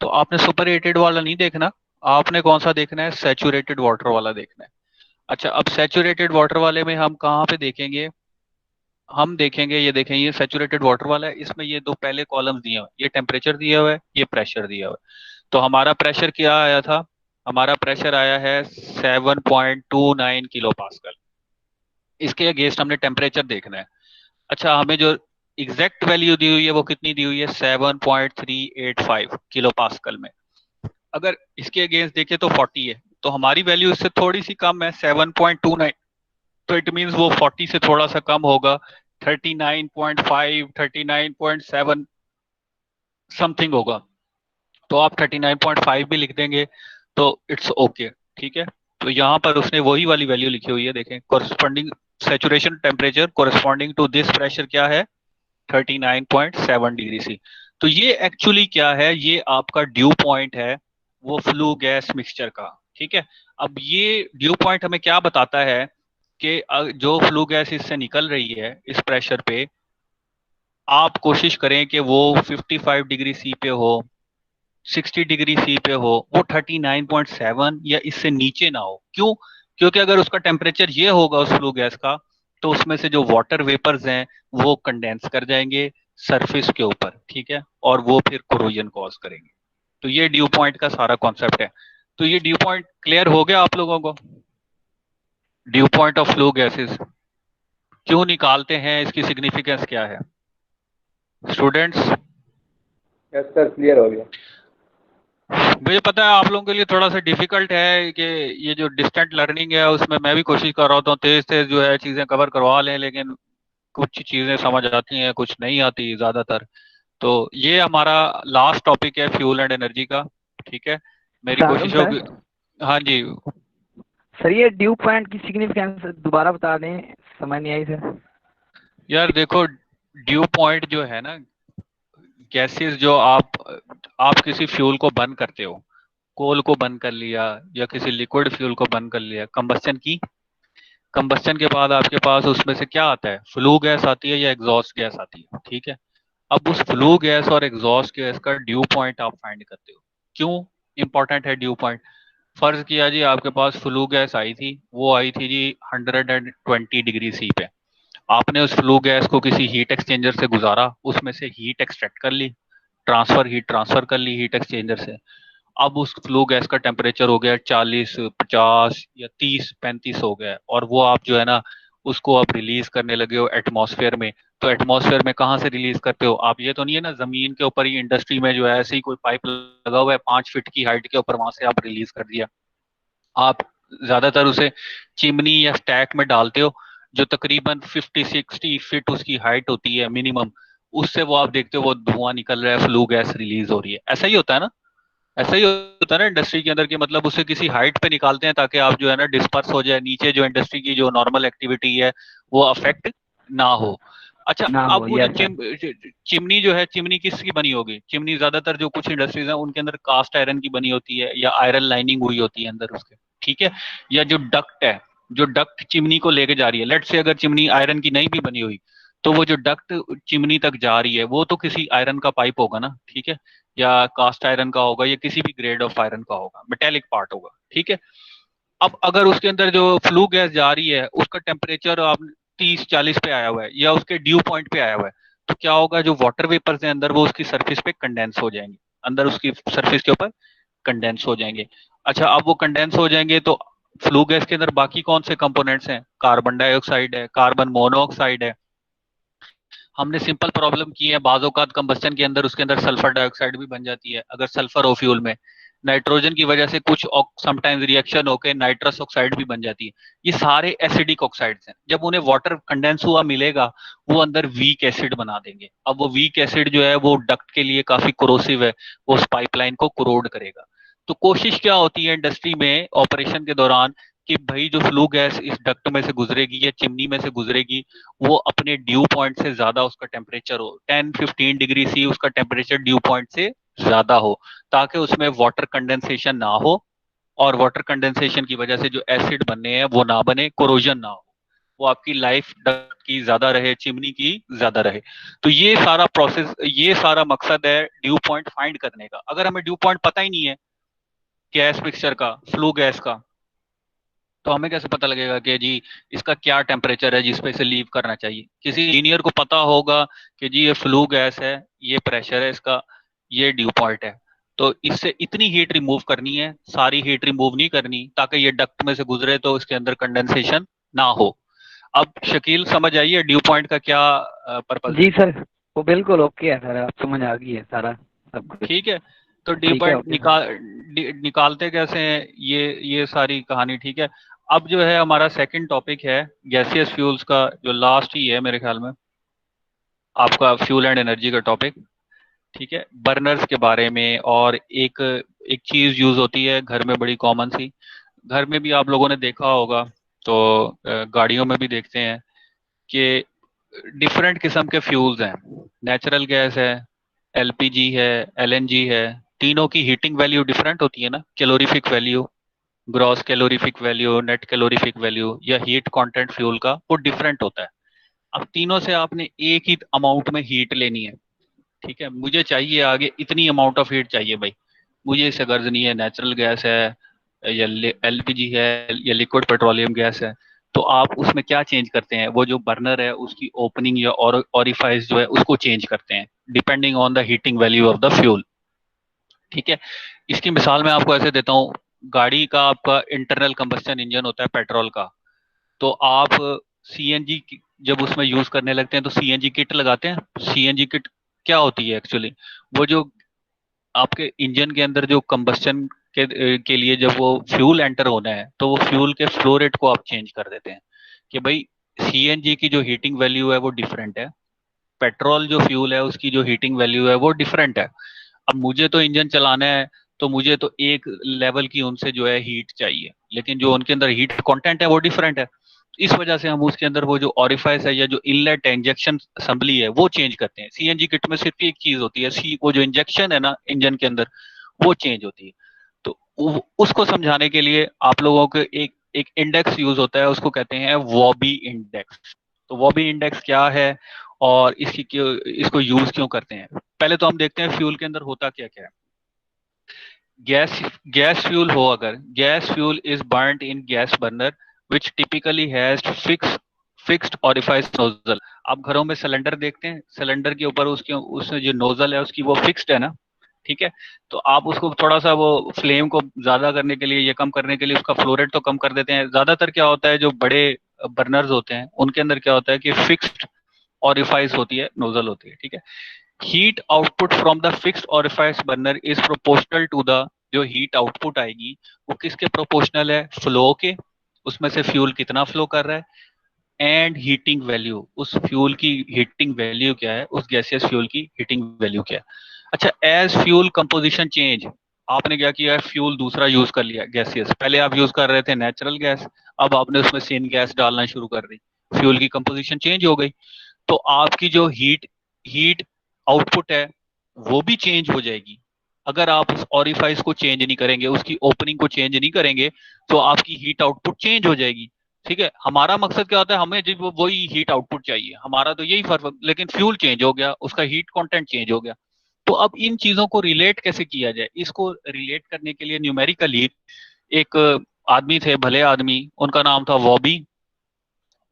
तो आपने सुपर हीटेड वाला नहीं देखना, आपने कौन सा देखना है, सैचुरेटेड वाटर वाला देखना है। अच्छा, अब सैचुरेटेड वाटर वाले में हम कहाँ पे देखेंगे, हम देखेंगे, ये देखें, ये सैचुरेटेड वाटर वाला है। इसमें ये दो पहले कॉलम्स दिए हुए हैं, ये टेम्परेचर दिया हुआ है, ये प्रेशर दिया हुआ है। तो हमारा प्रेशर क्या आया था, हमारा प्रेशर आया है 7.29 किलो पास्कल। इसके अगेंस्ट हमने टेम्परेचर देखना है। अच्छा, हमें जो एग्जैक्ट वैल्यू दी हुई है वो कितनी दी हुई है, 7.385 किलो पास्कल में। अगर इसके अगेंस्ट देखें तो 40 है, तो हमारी वैल्यू इससे थोड़ी सी कम है, 7.29। तो इट मींस वो 40 से थोड़ा सा कम होगा, 39.5, 39.7 समथिंग होगा। तो आप 39.5 भी लिख देंगे तो इट्स ओके, ठीक है। तो यहाँ पर उसने वही वाली वैल्यू लिखी हुई है, देखें, corresponding saturation temperature corresponding to this pressure क्या है, 39.7 डिग्री सी। तो ये एक्चुअली क्या है, ये आपका ड्यू पॉइंट है वो फ्लू गैस मिक्सचर का, ठीक है। अब ये ड्यू पॉइंट हमें क्या बताता है कि जो फ्लू गैस इससे निकल रही है इस प्रेशर पे, आप कोशिश करें कि वो 55 डिग्री सी पे हो, 60 डिग्री सी पे हो, वो 39.7 या इससे नीचे ना हो। क्यों? क्योंकि अगर उसका टेम्परेचर ये होगा उस फ्लू गैस का, तो उसमें से जो वाटर वेपर्स हैं वो कंडेंस कर जाएंगे सरफेस के ऊपर, ठीक है, और वो फिर कोरोजन कॉज करेंगे। तो ये ड्यू पॉइंट का सारा कॉन्सेप्ट है। तो ये ड्यू पॉइंट क्लियर हो गया आप लोगों को? Due point of flue gases क्यों निकालते हैं, इसकी सिग्निफिकेंस क्या है स्टूडेंट्स? यस सर, क्लियर हो गया। मुझे पता है आप लोगों के लिए थोड़ा सा डिफिकल्ट है कि ये जो डिस्टेंट लर्निंग है उसमें मैं भी कोशिश कर रहा हूँ तेज तेज जो है चीजें कवर करवा लें, लेकिन कुछ चीजें समझ आती हैं, कुछ नहीं आती ज्यादातर। तो ये हमारा लास्ट टॉपिक है फ्यूल एंड एनर्जी का, ठीक है। मेरी सागम कोशिश सर, होगी। हाँ जी। सर ये ड्यू पॉइंट की सिग्निफिकेंस दोबारा बता दें, समझ नहीं आई सर। यार देखो, ड्यू पॉइंट जो है ना, गैसेस जो आप किसी फ्यूल को बर्न करते हो, कोल को बर्न कर लिया या किसी लिक्विड फ्यूल को बर्न कर लिया, कंबस्चन की, कंबस्चन के बाद आपके पास उसमें से क्या आता है, फ्लू गैस आती है या एग्जॉस्ट गैस आती है, ठीक है। अब उस फ्लू गैस और एग्जॉस्ट गैस का ड्यू पॉइंट आप फाइंड करते हो। क्यों इंपॉर्टेंट है ड्यू पॉइंट? फर्ज किया जी आपके पास फ्लू गैस आई थी, वो आई थी जी 120 डिग्री सी पे। आपने उस फ्लू गैस को किसी हीट एक्सचेंजर से गुजारा, उसमें से हीट एक्सट्रैक्ट कर ली, हीट ट्रांसफर कर ली हीट एक्सचेंजर से। अब उस फ्लू गैस का टेम्परेचर हो गया 40, 50 या 30, 35 हो गया है, और वो आप जो है ना उसको आप रिलीज करने लगे हो एटमॉस्फेयर में। तो एटमॉस्फेयर में कहाँ से रिलीज करते हो आप? ये तो नहीं है ना जमीन के ऊपर ही इंडस्ट्री में जो है ऐसे ही कोई पाइप लगा हुआ है 5 फीट की हाइट के ऊपर, वहां से आप रिलीज कर दिया। आप ज्यादातर उसे चिमनी या स्टैक में डालते हो जो तकरीबन 50-60 फीट उसकी हाइट होती है मिनिमम। उससे वो आप देखते हो वो धुआं निकल रहा है, फ्लू गैस रिलीज हो रही है। ऐसा ही होता है ना, ऐसा ही होता है ना इंडस्ट्री के अंदर की, मतलब उसे किसी हाइट पे निकालते हैं ताकि आप जो है ना डिस्पर्स हो जाए, नीचे जो इंडस्ट्री की जो नॉर्मल एक्टिविटी है वो अफेक्ट ना हो। अच्छा, ना अब हो, वो जो यस सर। चिमनी जो है, चिमनी किसकी बनी होगी? चिमनी ज्यादातर जो कुछ इंडस्ट्रीज है उनके अंदर कास्ट आयरन की बनी होती है या आयरन लाइनिंग हुई होती है अंदर उसके, ठीक है। या जो डक्ट है, जो डक्ट चिमनी को लेके जा रही है, लेट से अगर चिमनी आयरन की नहीं भी बनी हुई, तो वो जो डक्ट चिमनी तक जा रही है वो तो किसी आयरन का पाइप होगा ना, ठीक है, या कास्ट आयरन का होगा या किसी भी ग्रेड ऑफ आयरन का होगा, मेटेलिक पार्ट होगा, ठीक है। अब अगर उसके अंदर जो फ्लू गैस जा रही है उसका टेम्परेचर आप 30-40 पे आया हुआ है या उसके ड्यू पॉइंट पे आया हुआ है, तो क्या होगा, जो वाटर वेपर्स है अंदर वो उसकी सरफेस पे कंडेंस हो जाएंगे, अंदर उसकी सरफेस के ऊपर कंडेंस हो जाएंगे। अच्छा, अब वो कंडेंस हो जाएंगे तो फ्लू गैस के अंदर बाकी कौन से कंपोनेंट्स हैं? कार्बन डाइऑक्साइड है, कार्बन मोनोऑक्साइड है। हमने सिंपल प्रॉब्लम की है, बाज़ औक़ात कंबस्चन के अंदर उसके अंदर सल्फर डाइऑक्साइड भी बन जाती है अगर सल्फर हो फ्यूल में। नाइट्रोजन की वजह से कुछ समटाइम्स रिएक्शन होकर नाइट्रस ऑक्साइड भी बन जाती है। ये सारे एसिडिक ऑक्साइड्स हैं, जब उन्हें वाटर कंडेंस हुआ मिलेगा वो अंदर वीक एसिड बना देंगे। अब वो वीक एसिड जो है वो डक्ट के लिए काफी कोरोसिव है, वो उस पाइपलाइन को कोरोड करेगा। तो कोशिश क्या होती है इंडस्ट्री में ऑपरेशन के दौरान कि भाई जो फ्लू गैस इस डक्ट में से गुजरेगी या चिमनी में से गुजरेगी वो अपने ड्यू पॉइंट से ज्यादा उसका टेम्परेचर हो, 10-15 डिग्री सी उसका टेम्परेचर ड्यू पॉइंट से ज्यादा हो, ताकि उसमें वाटर कंडेंसेशन ना हो, और वाटर कंडेंसेशन की वजह से जो एसिड बनने हैं वो ना बने, कोरोजन ना हो। वो आपकी लाइफ डक्ट की ज्यादा रहे, चिमनी की ज्यादा रहे। तो ये सारा प्रोसेस, ये सारा मकसद है ड्यू पॉइंट फाइंड करने का। अगर हमें ड्यू पॉइंट पता ही नहीं है गैस मिक्सचर का, फ्लू गैस का, तो हमें कैसे पता लगेगा कि जी इसका क्या टेम्परेचर है जिस पे इसे लीव करना चाहिए। किसी इंजीनियर को पता होगा कि जी ये फ्लू गैस है, ये प्रेशर है इसका, ये ड्यू पॉइंट है, तो इससे इतनी हीट रिमूव करनी है, सारी हीट रिमूव नहीं करनी ताकि ये डक्ट में से गुजरे तो इसके अंदर कंडेंसेशन ना हो। अब शकील समझ आइए ड्यू पॉइंट का क्या पर्पज है? जी सर, वो बिल्कुल ओके है सर, आप समझ आ गई है सारा सब कुछ। ठीक है, तो ड्यू ठीक है, पॉइंट ओके सर। निकालते कैसे हैं, ये सारी कहानी। ठीक है, अब जो है हमारा सेकंड टॉपिक है गैसियस फ्यूल्स का, जो लास्ट ही है मेरे ख्याल में आपका फ्यूल एंड एनर्जी का टॉपिक। ठीक है, बर्नर्स के बारे में। और एक एक चीज यूज होती है घर में बड़ी कॉमन सी, घर में भी आप लोगों ने देखा होगा, तो गाड़ियों में भी देखते हैं कि डिफरेंट किस्म के फ्यूल्स हैं। नेचुरल गैस है, एलपीजी है, एलएनजी है। तीनों की हीटिंग वैल्यू डिफरेंट होती है ना, calorific value, gross calorific value, net calorific value या हीट कंटेंट फ्यूल का वो डिफरेंट होता है। अब तीनों से आपने एक ही अमाउंट में हीट लेनी है। ठीक है, मुझे चाहिए आगे इतनी अमाउंट ऑफ हीट चाहिए भाई, मुझे इससे गर्ज नहीं है नेचुरल गैस है या एलपीजी है या लिक्विड पेट्रोलियम गैस है। तो आप उसमें क्या चेंज करते हैं, वो जो बर्नर है उसकी ओपनिंग या ऑरिफाइस जो है उसको चेंज करते हैं depending on the heating value of the fuel. ठीक है, इसकी मिसाल मैं आपको ऐसे देता हूँ। गाड़ी का आपका इंटरनल कंबस्टन इंजन होता है पेट्रोल का, तो आप सीएनजी जब उसमें यूज करने लगते हैं तो सीएनजी किट लगाते हैं। सीएनजी किट क्या होती है एक्चुअली, वो जो आपके इंजन के अंदर जो कंबस्टन के लिए जब वो फ्यूल एंटर होना है तो वो फ्यूल के फ्लो रेट को आप चेंज कर देते हैं कि भाई सीएनजी की जो हीटिंग वैल्यू है वो डिफरेंट है, पेट्रोल जो फ्यूल है उसकी जो हीटिंग वैल्यू है वो डिफरेंट है। अब मुझे तो इंजन चलाना है, तो मुझे तो एक लेवल की उनसे जो है हीट चाहिए, लेकिन जो उनके अंदर हीट कंटेंट है वो डिफरेंट है। इस वजह से हम उसके अंदर वो जो ऑरिफाइस है या जो इनलेट इंजेक्शन असेंबली है वो चेंज करते हैं। सीएनजी किट में सिर्फ एक चीज होती है, सी वो जो इंजेक्शन है ना इंजन के अंदर वो चेंज होती है। तो उसको समझाने के लिए आप लोगों को एक एक इंडेक्स यूज होता है, उसको कहते हैं वॉबी इंडेक्स। तो वॉबी इंडेक्स क्या है और इसकी क्यों, इसको यूज क्यों करते हैं, पहले तो हम देखते हैं फ्यूल के अंदर होता क्या क्या है। गैस गैस फ्यूल हो, अगर gas fuel is burned in gas burner which typically has fixed orifice nozzle. आप घरों में सिलेंडर देखते हैं, सिलेंडर के ऊपर उसके उसमें जो नोजल है उसकी वो फिक्स्ड है ना। ठीक है, तो आप उसको थोड़ा सा वो फ्लेम को ज्यादा करने के लिए या कम करने के लिए उसका फ्लो रेट तो कम कर देते हैं। ज्यादातर क्या होता है जो बड़े बर्नर्स होते हैं उनके अंदर क्या होता है कि फिक्स्ड ऑरिफाइस होती है, नोजल होती है। ठीक है, heat output from the fixed orifice burner is proportional to the, जो हीट आउटपुट आएगी वो किसके प्रोपोर्शनल है, फ्लो के, उसमें से फ्यूल कितना फ्लो कर रहा है, एंड हीटिंग वैल्यू, उस फ्यूल की हीटिंग वैल्यू क्या है, उस गैसियस फ्यूल की हीटिंग वैल्यू क्या है। अच्छा, एज फ्यूल कंपोजिशन चेंज, आपने क्या किया, फ्यूल दूसरा यूज कर लिया गैसियस, पहले आप यूज कर रहे थे नेचुरल गैस, अब आपने उसमें सिन गैस डालना शुरू कर दी, फ्यूल की कंपोजिशन चेंज हो गई, तो आपकी जो हीट हीट आउटपुट है वो भी चेंज हो जाएगी। अगर आप उस ऑरिफाइस को चेंज नहीं करेंगे, उसकी ओपनिंग को चेंज नहीं करेंगे, तो आपकी हीट आउटपुट चेंज हो जाएगी। ठीक है, हमारा मकसद क्या होता है, हमें जब वही हीट आउटपुट चाहिए, हमारा तो यही फर्क, लेकिन फ्यूल चेंज हो गया, उसका हीट कंटेंट चेंज हो गया। तो अब इन चीजों को रिलेट कैसे किया जाए, इसको रिलेट करने के लिए न्यूमेरिकली एक आदमी थे, भले आदमी, उनका नाम था वॉबी।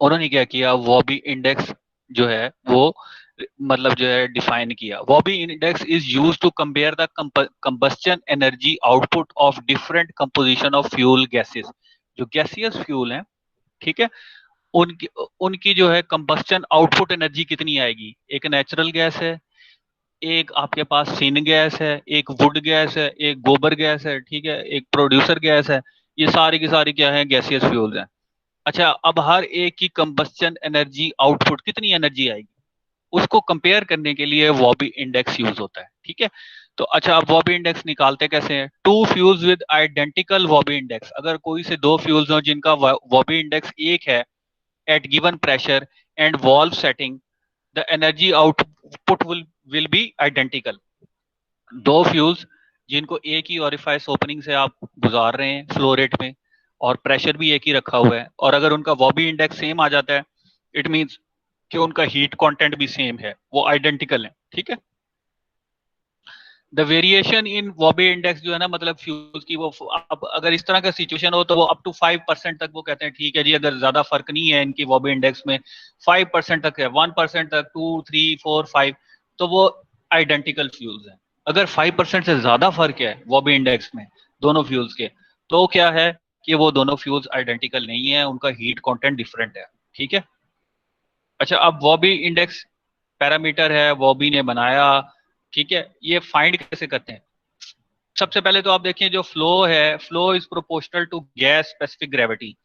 उन्होंने क्या किया, वॉबी इंडेक्स जो है वो मतलब जो है डिफाइन किया। Wobbe index is use to compare the combustion energy output of different composition of fuel gases. जो गैसियस फ्यूल हैं, ठीक है, उनकी उनकी जो है कंबस्टन आउटपुट एनर्जी कितनी आएगी। एक नेचुरल गैस है, एक आपके पास सिन गैस है, एक वुड गैस है, एक गोबर गैस है, ठीक है, एक प्रोड्यूसर गैस है। ये सारी की सारी क्या है, गैसियस फ्यूल्स हैं। अच्छा, अब हर एक की कंबस्टन एनर्जी आउटपुट कितनी एनर्जी आएगी, उसको कंपेयर करने के लिए वॉबी इंडेक्स यूज होता है। ठीक है, तो अच्छा, अब वॉबी इंडेक्स निकालते कैसे हैं, two fuels with identical Wobbe index, अगर कोई से दो फ्यूल्स हो जिनका वॉबी इंडेक्स एक है, at given pressure and valve setting the energy output will be identical. दो फ्यूल्स जिनको एक ही ऑरिफाइस ओपनिंग से आप गुजार रहे हैं फ्लो रेट में, और प्रेशर भी एक ही रखा हुआ है, और अगर उनका वॉबी इंडेक्स सेम आ जाता है, इट मींस कि उनका हीट कंटेंट भी सेम है, वो आइडेंटिकल है, ठीक है। द वेरिएशन इन वॉबी इंडेक्स जो है ना, मतलब फ्यूल्स की, वो अब अगर इस तरह का सिचुएशन हो तो वो अप टू 5% तक वो कहते हैं ठीक है जी, अगर ज्यादा फर्क नहीं है इनकी वॉबी इंडेक्स में, 5% तक है, 1% तक, 2, 3, 4, 5, तो वो आइडेंटिकल फ्यूल्स है। अगर 5% से ज्यादा फर्क है वॉबी इंडेक्स में दोनों फ्यूल्स के, तो क्या है कि वो दोनों फ्यूल्स आइडेंटिकल नहीं है, उनका हीट कॉन्टेंट डिफरेंट है, ठीक है। अच्छा, अब वॉबी इंडेक्स पैरामीटर है, वॉबी ने बनाया, ठीक है। ये फाइंड कैसे करते हैं? सबसे पहले तो आप देखिए, जो फ्लो है, flow is proportional to gas specific gravity.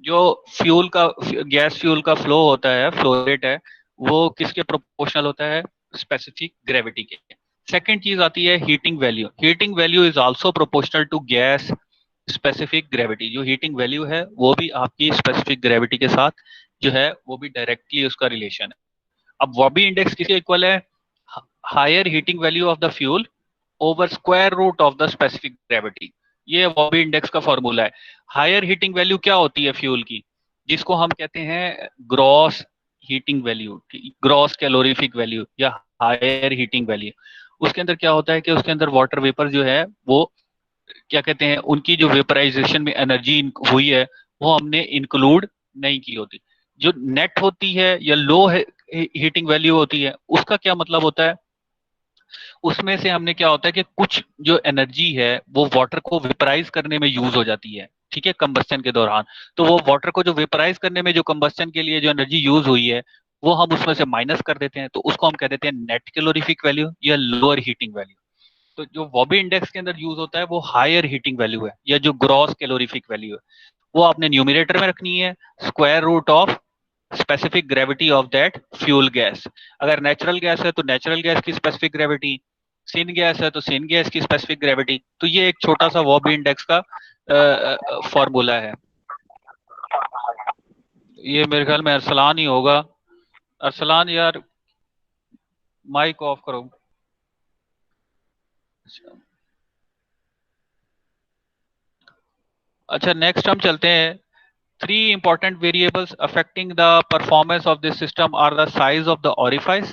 जो फ्यूल का, गैस फ्यूल का फ्लो होता है, फ्लो रेट है, वो किसके प्रोपोर्शनल होता है? स्पेसिफिक ग्रेविटी के। सेकंड चीज आती है heating value. Heating value is also proportional to gas specific gravity. जो हीटिंग वैल्यू है वो भी आपकी स्पेसिफिक ग्रेविटी के साथ जो है वो भी डायरेक्टली उसका रिलेशन है। अब वॉबी इंडेक्स किसके इक्वल है? Higher heating value of the fuel over square root of the specific gravity. ये वॉबी इंडेक्स का फॉर्मूला है। हायर हीटिंग वैल्यू क्या होती है फ्यूल की? जिसको हम कहते हैं gross heating value, gross calorific value या हायर हीटिंग वैल्यू। उसके अंदर क्या होता है कि उसके अंदर वाटर वेपर जो है वो क्या कहते हैं, उनकी जो वेपराइजेशन में एनर्जी हुई है वो हमने इंक्लूड नहीं की होती। जो नेट होती है या लो हीटिंग वैल्यू होती है, उसका क्या मतलब होता है? उसमें से हमने क्या होता है कि कुछ जो एनर्जी है वो वाटर को वेपराइज करने में यूज हो जाती है, ठीक है, कंबस्टन के दौरान। तो वो वाटर को जो वेपराइज करने में जो कंबस्टन के लिए जो एनर्जी यूज हुई है, वो हम उसमें से माइनस कर देते हैं, तो उसको हम कह देते हैं नेट कैलोरीफिक वैल्यू या लोअर हीटिंग वैल्यू। तो जो वॉबी इंडेक्स के अंदर यूज होता है वो हायर हीटिंग वैल्यू है या जो ग्रॉस कैलोरीफिक वैल्यू है, वो आपने न्यूमिनेटर में रखनी है, square root of specific gravity of that fuel gas. अगर नेचुरल गैस है तो नेचुरल गैस की स्पेसिफिक ग्रेविटी, सिन गैस है तो सिन गैस की स्पेसिफिक ग्रेविटी। तो ये एक छोटा सा वॉबी इंडेक्स का फॉर्मूला है। ये मेरे ख्याल में अरसलान ही होगा। अरसलान यार, माइक ऑफ करो। अच्छा, नेक्स्ट हम चलते हैं। Three important variables affecting the performance of this system are the size of the orifice.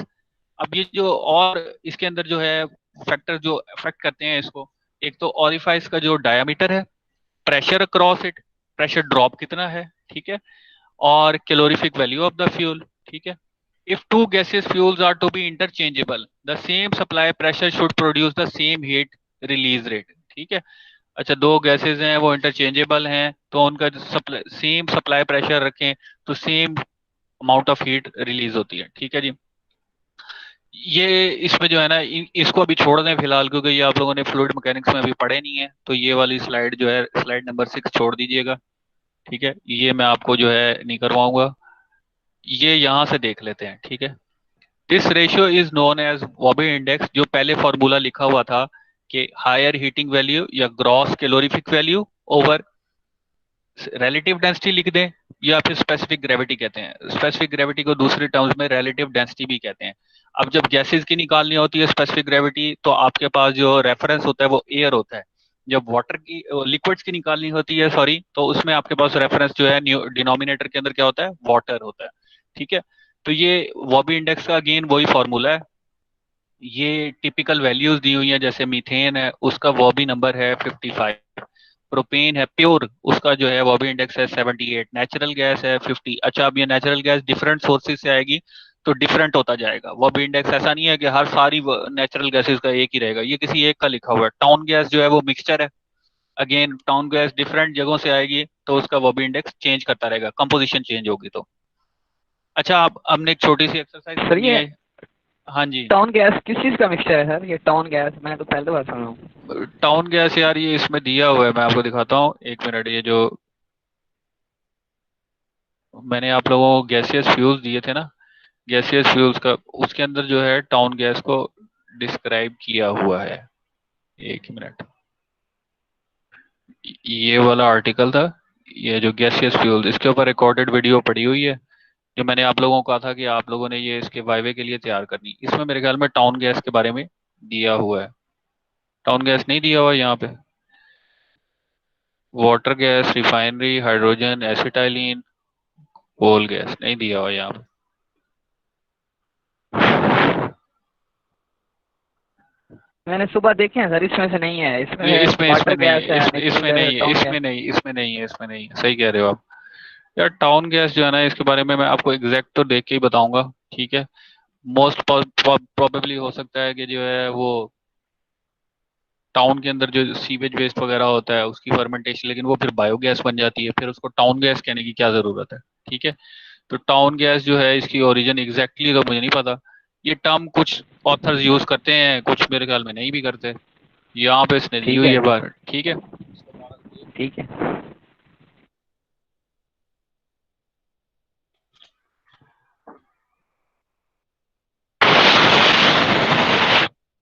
अब ये जो और इसके अंदर जो है फैक्टर जो अफेक्ट करते हैं इसको, एक तो ऑरिफाइस का जो डायमीटर है, pressure across it, pressure drop कितना है, ठीक है, और calorific value of the fuel, ठीक है। If two gases fuels are to be interchangeable, the same supply pressure should produce the same heat release rate, ठीक है। अच्छा, दो गैसेज हैं वो इंटरचेंजेबल हैं, तो उनका सेम सप्लाई प्रेशर रखें तो same amount of heat release होती है, ठीक है जी। ये इसमें जो है ना, इसको अभी छोड़ दें फिलहाल, क्योंकि ये आप लोगों ने फ्लूइड मैकेनिक्स में अभी पढ़े नहीं है, तो ये वाली स्लाइड जो है, स्लाइड नंबर 6 छोड़ दीजिएगा, ठीक है। ये मैं आपको जो है नहीं करवाऊंगा, ये यहां से देख लेते हैं, ठीक है। This ratio is known as Wobbe index. जो पहले फॉर्मूला लिखा हुआ था कि हायर हीटिंग वैल्यू या gross calorific value over relative density लिख दें, या फिर स्पेसिफिक ग्रेविटी कहते हैं। स्पेसिफिक ग्रेविटी को दूसरे टर्म्स में रिलेटिव डेंसिटी भी कहते हैं। अब जब गैसेस की निकालनी होती है स्पेसिफिक ग्रेविटी, तो आपके पास जो रेफरेंस होता है वो एयर होता है। जब वाटर की, लिक्विड्स की निकालनी होती है, सॉरी, तो उसमें आपके पास रेफरेंस जो है डिनोमिनेटर के अंदर क्या होता है? वाटर होता है, ठीक है। तो ये वॉबी इंडेक्स का अगेन वही फॉर्मूला है। ये टिपिकल वैल्यूज दी हुई है, जैसे मीथेन है उसका वॉबी नंबर है 55, प्रोपेन है प्योर, उसका जो है वॉबी इंडेक्स है 78, नेचुरल गैस है 50। अच्छा, अब ये नेचुरल गैस डिफरेंट सोर्सेज से आएगी तो डिफरेंट होता जाएगा वॉबी इंडेक्स। ऐसा नहीं है कि हर सारी नेचुरल गैसेस का एक ही रहेगा, ये किसी एक का लिखा हुआ है। टाउन गैस जो है वो मिक्सचर है, अगेन टाउन गैस डिफरेंट जगहों से आएगी तो उसका वॉबी इंडेक्स चेंज करता रहेगा, कंपोजिशन चेंज होगी तो। अच्छा, आप हमने एक छोटी सी एक्सरसाइज सर करनी ये है। हाँ जी। टाउन गैस किस चीज का मिक्सचर है सर? ये टाउन गैस मैंने तो पहली बार सुना हूँ। टाउन गैस यार, ये इसमें दिया हुआ है, मैं आपको दिखाता हूँ, एक मिनट। ये जो मैंने आप लोगों को गैसियस फ्यूल्स दिए थे ना, गैसियस फ्यूल्स का, उसके अंदर जो है टाउन गैस को डिस्क्राइब किया हुआ है। एक मिनट, ये वाला आर्टिकल था, ये जो गैसियस फ्यूल्स, इसके ऊपर रिकॉर्डेड वीडियो पड़ी हुई है, जो मैंने आप लोगों को कहा था कि आप लोगों ने ये इसके वाइवे के लिए तैयार करनी। इसमें मेरे ख्याल में टाउन गैस के बारे में दिया हुआ है। टाउन गैस नहीं दिया हुआ यहाँ पे। Water gas, refinery, hydrogen, acetylene, coal gas नहीं दिया हुआ यहाँ पे। मैंने सुबह देखे हैं सर, इसमें से नहीं है, इसमें ये इसमें वाटर नहीं गैस है, है, इसमें नेचुरल नहीं है, टाउन गैस। इसमें नहीं, इसमें नहीं है, इसमें नहीं है, सही कह रहे हो आप। यार टाउन गैस जो है ना, इसके बारे में मैं आपको एग्जैक्ट तो देख के ही बताऊंगा, ठीक है। मोस्ट प्रोबेबली हो सकता है कि जो है वो टाउन के अंदर जो सीवेज वेस्ट वगैरह होता है उसकी फर्मेंटेशन, लेकिन वो फिर बायोगैस बन जाती है, फिर उसको टाउन गैस कहने की क्या जरूरत है, ठीक है। तो टाउन गैस जो है इसकी ओरिजिन एग्जैक्टली तो मुझे नहीं पता। ये टर्म कुछ ऑथर्स यूज करते हैं, कुछ मेरे ख्याल में नहीं भी करते। यहाँ पे इसने दी ठीक हुई है है जी, बार, ठीक है। ठीक है।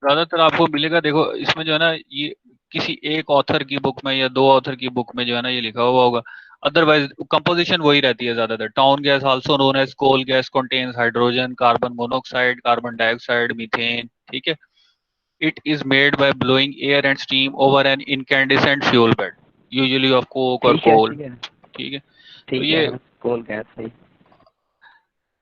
ज्यादातर आपको मिलेगा, देखो इसमें जो है ना, ये किसी एक ऑथर की बुक में या दो ऑथर की बुक में जो है ना ये लिखा हुआ होगा। अदरवाइज कंपोजिशन वही रहती है ज्यादातर। Town gas also known as coal gas contains hydrogen, carbon monoxide, carbon dioxide, methane, ठीक है। It is made by blowing air and steam over an incandescent fuel bed, usually of coke और ठीक है, कोल, ठीक है, ठीक है। तो ठीक ये है, कोल गैस सही।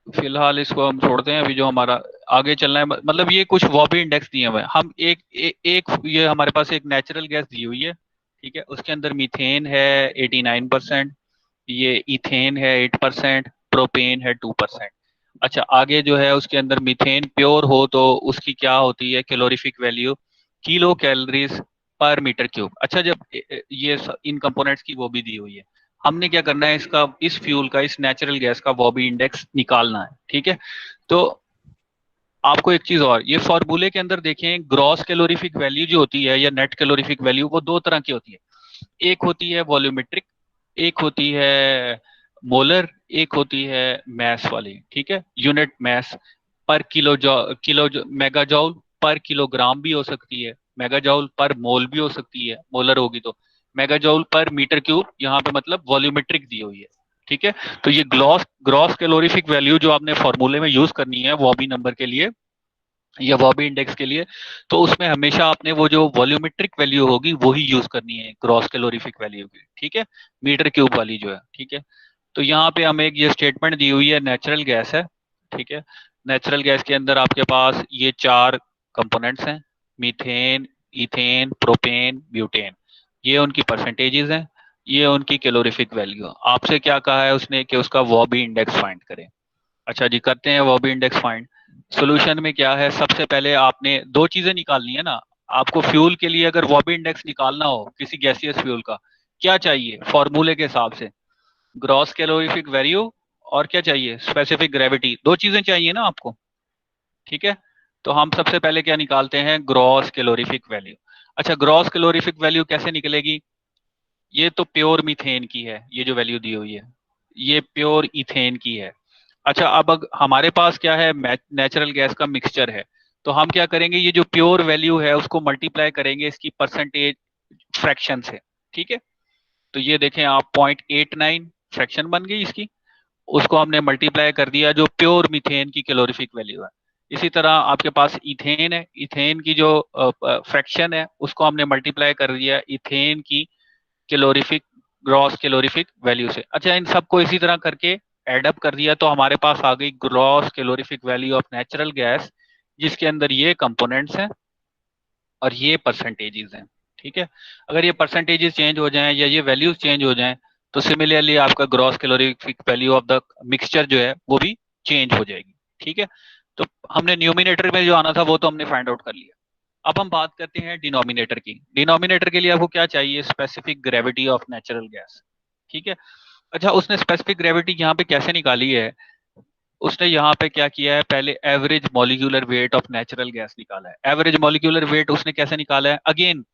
फिलहाल इसको हम छोड़ते हैं, अभी जो हमारा आगे चलना है, मतलब ये कुछ वॉबी इंडेक्स दिए हुए हैं हम। एक ये हमारे पास एक नेचुरल गैस दी हुई है, ठीक है। उसके अंदर मीथेन है 89%, ये इथेन है 8%, प्रोपेन है 2%। अच्छा आगे जो है उसके अंदर मीथेन प्योर हो तो उसकी क्या होती है calorific value, kilo calories per metre cube. अच्छा जब इन कंपोनेंट्स की वो भी दी हुई है, हमने क्या करना है, इसका इस फ्यूल का, इस नेचुरल गैस का वॉबी इंडेक्स निकालना है, ठीक है। तो आपको एक चीज और, ये फॉर्मूले के अंदर देखें, ग्रॉस कैलोरीफिक वैल्यू जो होती है या नेट कैलोरीफिक वैल्यू, वो दो तरह की होती है। एक होती है वॉल्यूमेट्रिक, एक होती है मोलर, एक होती है मैस वाली, ठीक है। यूनिट मैस पर मेगा जॉल पर किलोग्राम भी हो सकती है, मेगा जॉल पर मोल भी हो सकती है, मोलर होगी तो मेगा जॉल पर मीटर क्यूब, यहाँ पे मतलब वॉल्यूमेट्रिक दी हुई है, ठीक है। तो ये ग्लॉस ग्रॉस कैलोरीफिक वैल्यू जो आपने फॉर्मूले में यूज करनी है वॉबी नंबर के लिए या वॉबी इंडेक्स के लिए, तो उसमें हमेशा आपने वो जो वॉल्यूमेट्रिक वैल्यू होगी वही यूज करनी है ग्रॉस कैलोरीफिक वैल्यू की, ठीक है। मीटर क्यूब वाली जो है, ठीक है। तो यहाँ पे हमें एक ये स्टेटमेंट दी हुई है, नेचुरल गैस है, ठीक है। नेचुरल गैस के अंदर आपके पास ये चार कंपोनेंट्स हैं, मीथेन, इथेन, प्रोपेन, ब्यूटेन। ये उनकी परसेंटेजेस हैं, ये उनकी कैलोरीफिक वैल्यू। आपसे क्या कहा है उसने कि उसका वॉबी इंडेक्स फाइंड करें। अच्छा जी करते हैं वॉबी इंडेक्स फाइंड। सोल्यूशन में क्या है, सबसे पहले आपने दो चीजें निकालनी है ना। आपको फ्यूल के लिए अगर वॉबी इंडेक्स निकालना हो किसी गैसियस फ्यूल का, क्या चाहिए फॉर्मूले के हिसाब से, ग्रॉस कैलोरीफिक वैल्यू और क्या चाहिए, स्पेसिफिक ग्रेविटी। दो चीजें चाहिए ना आपको, ठीक है। तो हम सबसे पहले क्या निकालते हैं, ग्रॉस कैलोरीफिक वैल्यू। अच्छा ग्रॉस कैलोरीफिक वैल्यू कैसे निकलेगी, ये तो प्योर मीथेन की है, ये जो वैल्यू दी हुई है ये प्योर इथेन की है। अच्छा अब हमारे पास क्या है, नेचुरल गैस का मिक्सचर है। तो हम क्या करेंगे, ये जो प्योर वैल्यू है उसको मल्टीप्लाई करेंगे इसकी परसेंटेज फ्रैक्शन से, ठीक है। तो ये देखें आप 0.89 फ्रैक्शन बन गई इसकी, उसको हमने मल्टीप्लाई कर दिया जो प्योर मीथेन की कैलोरीफिक वैल्यू है। इसी तरह आपके पास इथेन है, इथेन की जो फ्रैक्शन है उसको हमने मल्टीप्लाई कर दिया इथेन की कैलोरीफिक ग्रॉस कैलोरीफिक वैल्यू से। अच्छा इन सबको इसी तरह करके एड अप कर दिया तो हमारे पास आ गई gross calorific value of natural gas, जिसके अंदर ये कंपोनेंट्स हैं और ये परसेंटेजेस हैं, ठीक है। अगर ये परसेंटेजेस चेंज हो जाएं या ये वैल्यूज चेंज हो जाएं तो सिमिलरली आपका gross calorific value of the mixture जो है वो भी चेंज हो जाएगी, ठीक है। तो हमने न्यूमिनेटर में जो आना था वो तो हमने फाइंड आउट कर लिया। अब हम बात करते हैं डिनोमिनेटर की। डिनोमिनेटर के लिए आपको क्या चाहिए, specific gravity of natural gas, ठीक है। अच्छा उसने स्पेसिफिक ग्रेविटी यहाँ पे कैसे निकाली है, उसने यहाँ पे क्या किया है, पहले average molecular weight of natural gas निकाला है। एवरेज मॉलिक्यूलर वेट उसने कैसे निकाला है, अगेन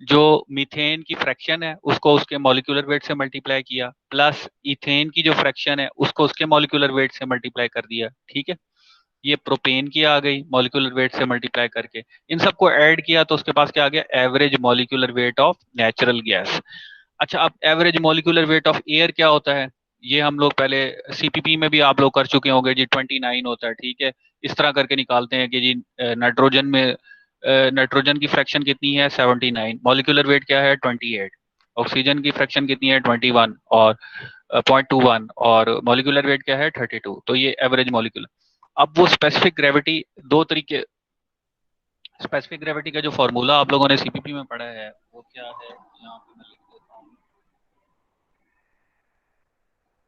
जो मीथेन की फ्रैक्शन है उसको उसके मॉलिक्यूलर वेट से मल्टीप्लाई किया, प्लस इथेन की जो फ्रैक्शन है उसको उसके मॉलिक्यूलर वेट से मल्टीप्लाई कर दिया, ठीक है। ये प्रोपेन की आ गई मॉलिक्यूलर वेट से मल्टीप्लाई करके, इन सबको ऐड किया तो उसके पास क्या आ गया, average molecular weight of natural gas. अच्छा अब average molecular weight of air क्या होता है, ये हम लोग पहले सीपीपी में भी आप लोग कर चुके होंगे जी, 29 होता है, ठीक है। इस तरह करके निकालते हैं कि जी नाइट्रोजन में नाइट्रोजन की फ्रैक्शन कितनी है 79, मॉलिक्यूलर वेट क्या है 28, ऑक्सीजन की फ्रैक्शन कितनी है 21 और 0.21 और मॉलिक्यूलर वेट क्या है 32, तो ये एवरेज मॉलिक्यूलर। अब वो स्पेसिफिक ग्रेविटी, दो तरीके, स्पेसिफिक ग्रेविटी का जो फॉर्मूला आप लोगों ने सीपीपी में पढ़ा है वो क्या है, यहाँ पे मैं लिख देता हूँ।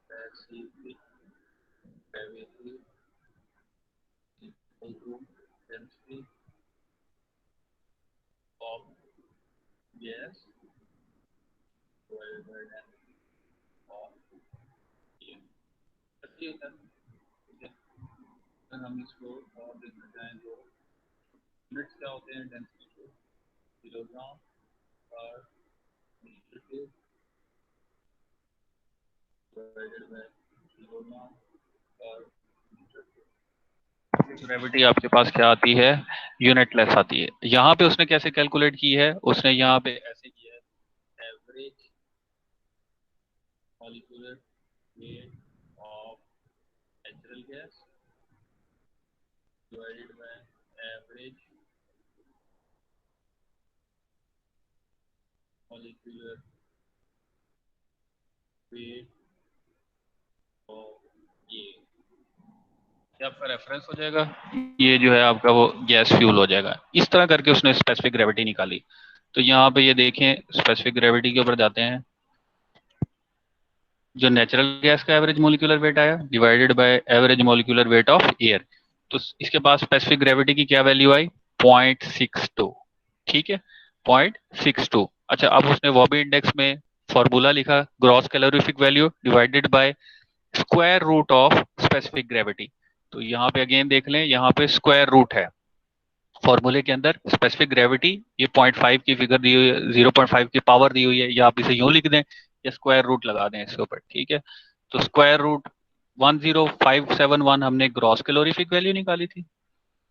Specific gravity equal to density of gas divided by density of air। ऐसे होता है, ठीक है। अगर हम इसको और देखना चाहें तो यूनिट्स क्या होते हैं डेंसिटी के, kilogram per metre cube divided by kilogram per metre cube. Gravity आपके पास क्या आती है, यूनिट लेस आती है। यहाँ पे उसने कैसे कैलकुलेट की है, उसने यहाँ पे ऐसे किया है, average molecular weight of natural gas divided by average molecular weight of ये, ये आपका रेफरेंस हो जाएगा, ये जो है आपका वो गैस फ्यूल हो जाएगा। इस तरह करके उसने स्पेसिफिक ग्रेविटी निकाली। तो यहाँ पे ये देखें, स्पेसिफिक ग्रेविटी के ऊपर जाते हैं, जो नेचुरल गैस का एवरेज मोलिकुलर वेट आया divided by average molecular weight of air, तो इसके पास स्पेसिफिक ग्रेविटी की क्या वैल्यू आई 0.62, ठीक है 0.62। अच्छा, अब उसने वॉबी इंडेक्स में फॉर्मूला लिखा, gross calorific value divided by square root of specific gravity. तो यहाँ पे अगेन देख लें, यहाँ पे स्क्वायर रूट है फॉर्मूले के अंदर, स्पेसिफिक ग्रेविटी ये 0.5 की फिगर दी हुई है, 0.5 की पावर दी हुई है, या आप इसे यूं लिख दें या स्क्वायर रूट लगा दें इसके ऊपर, ठीक है। तो स्क्वायर रूट 10571 हमने ग्रॉस कैलोरीफिक वैल्यू निकाली थी,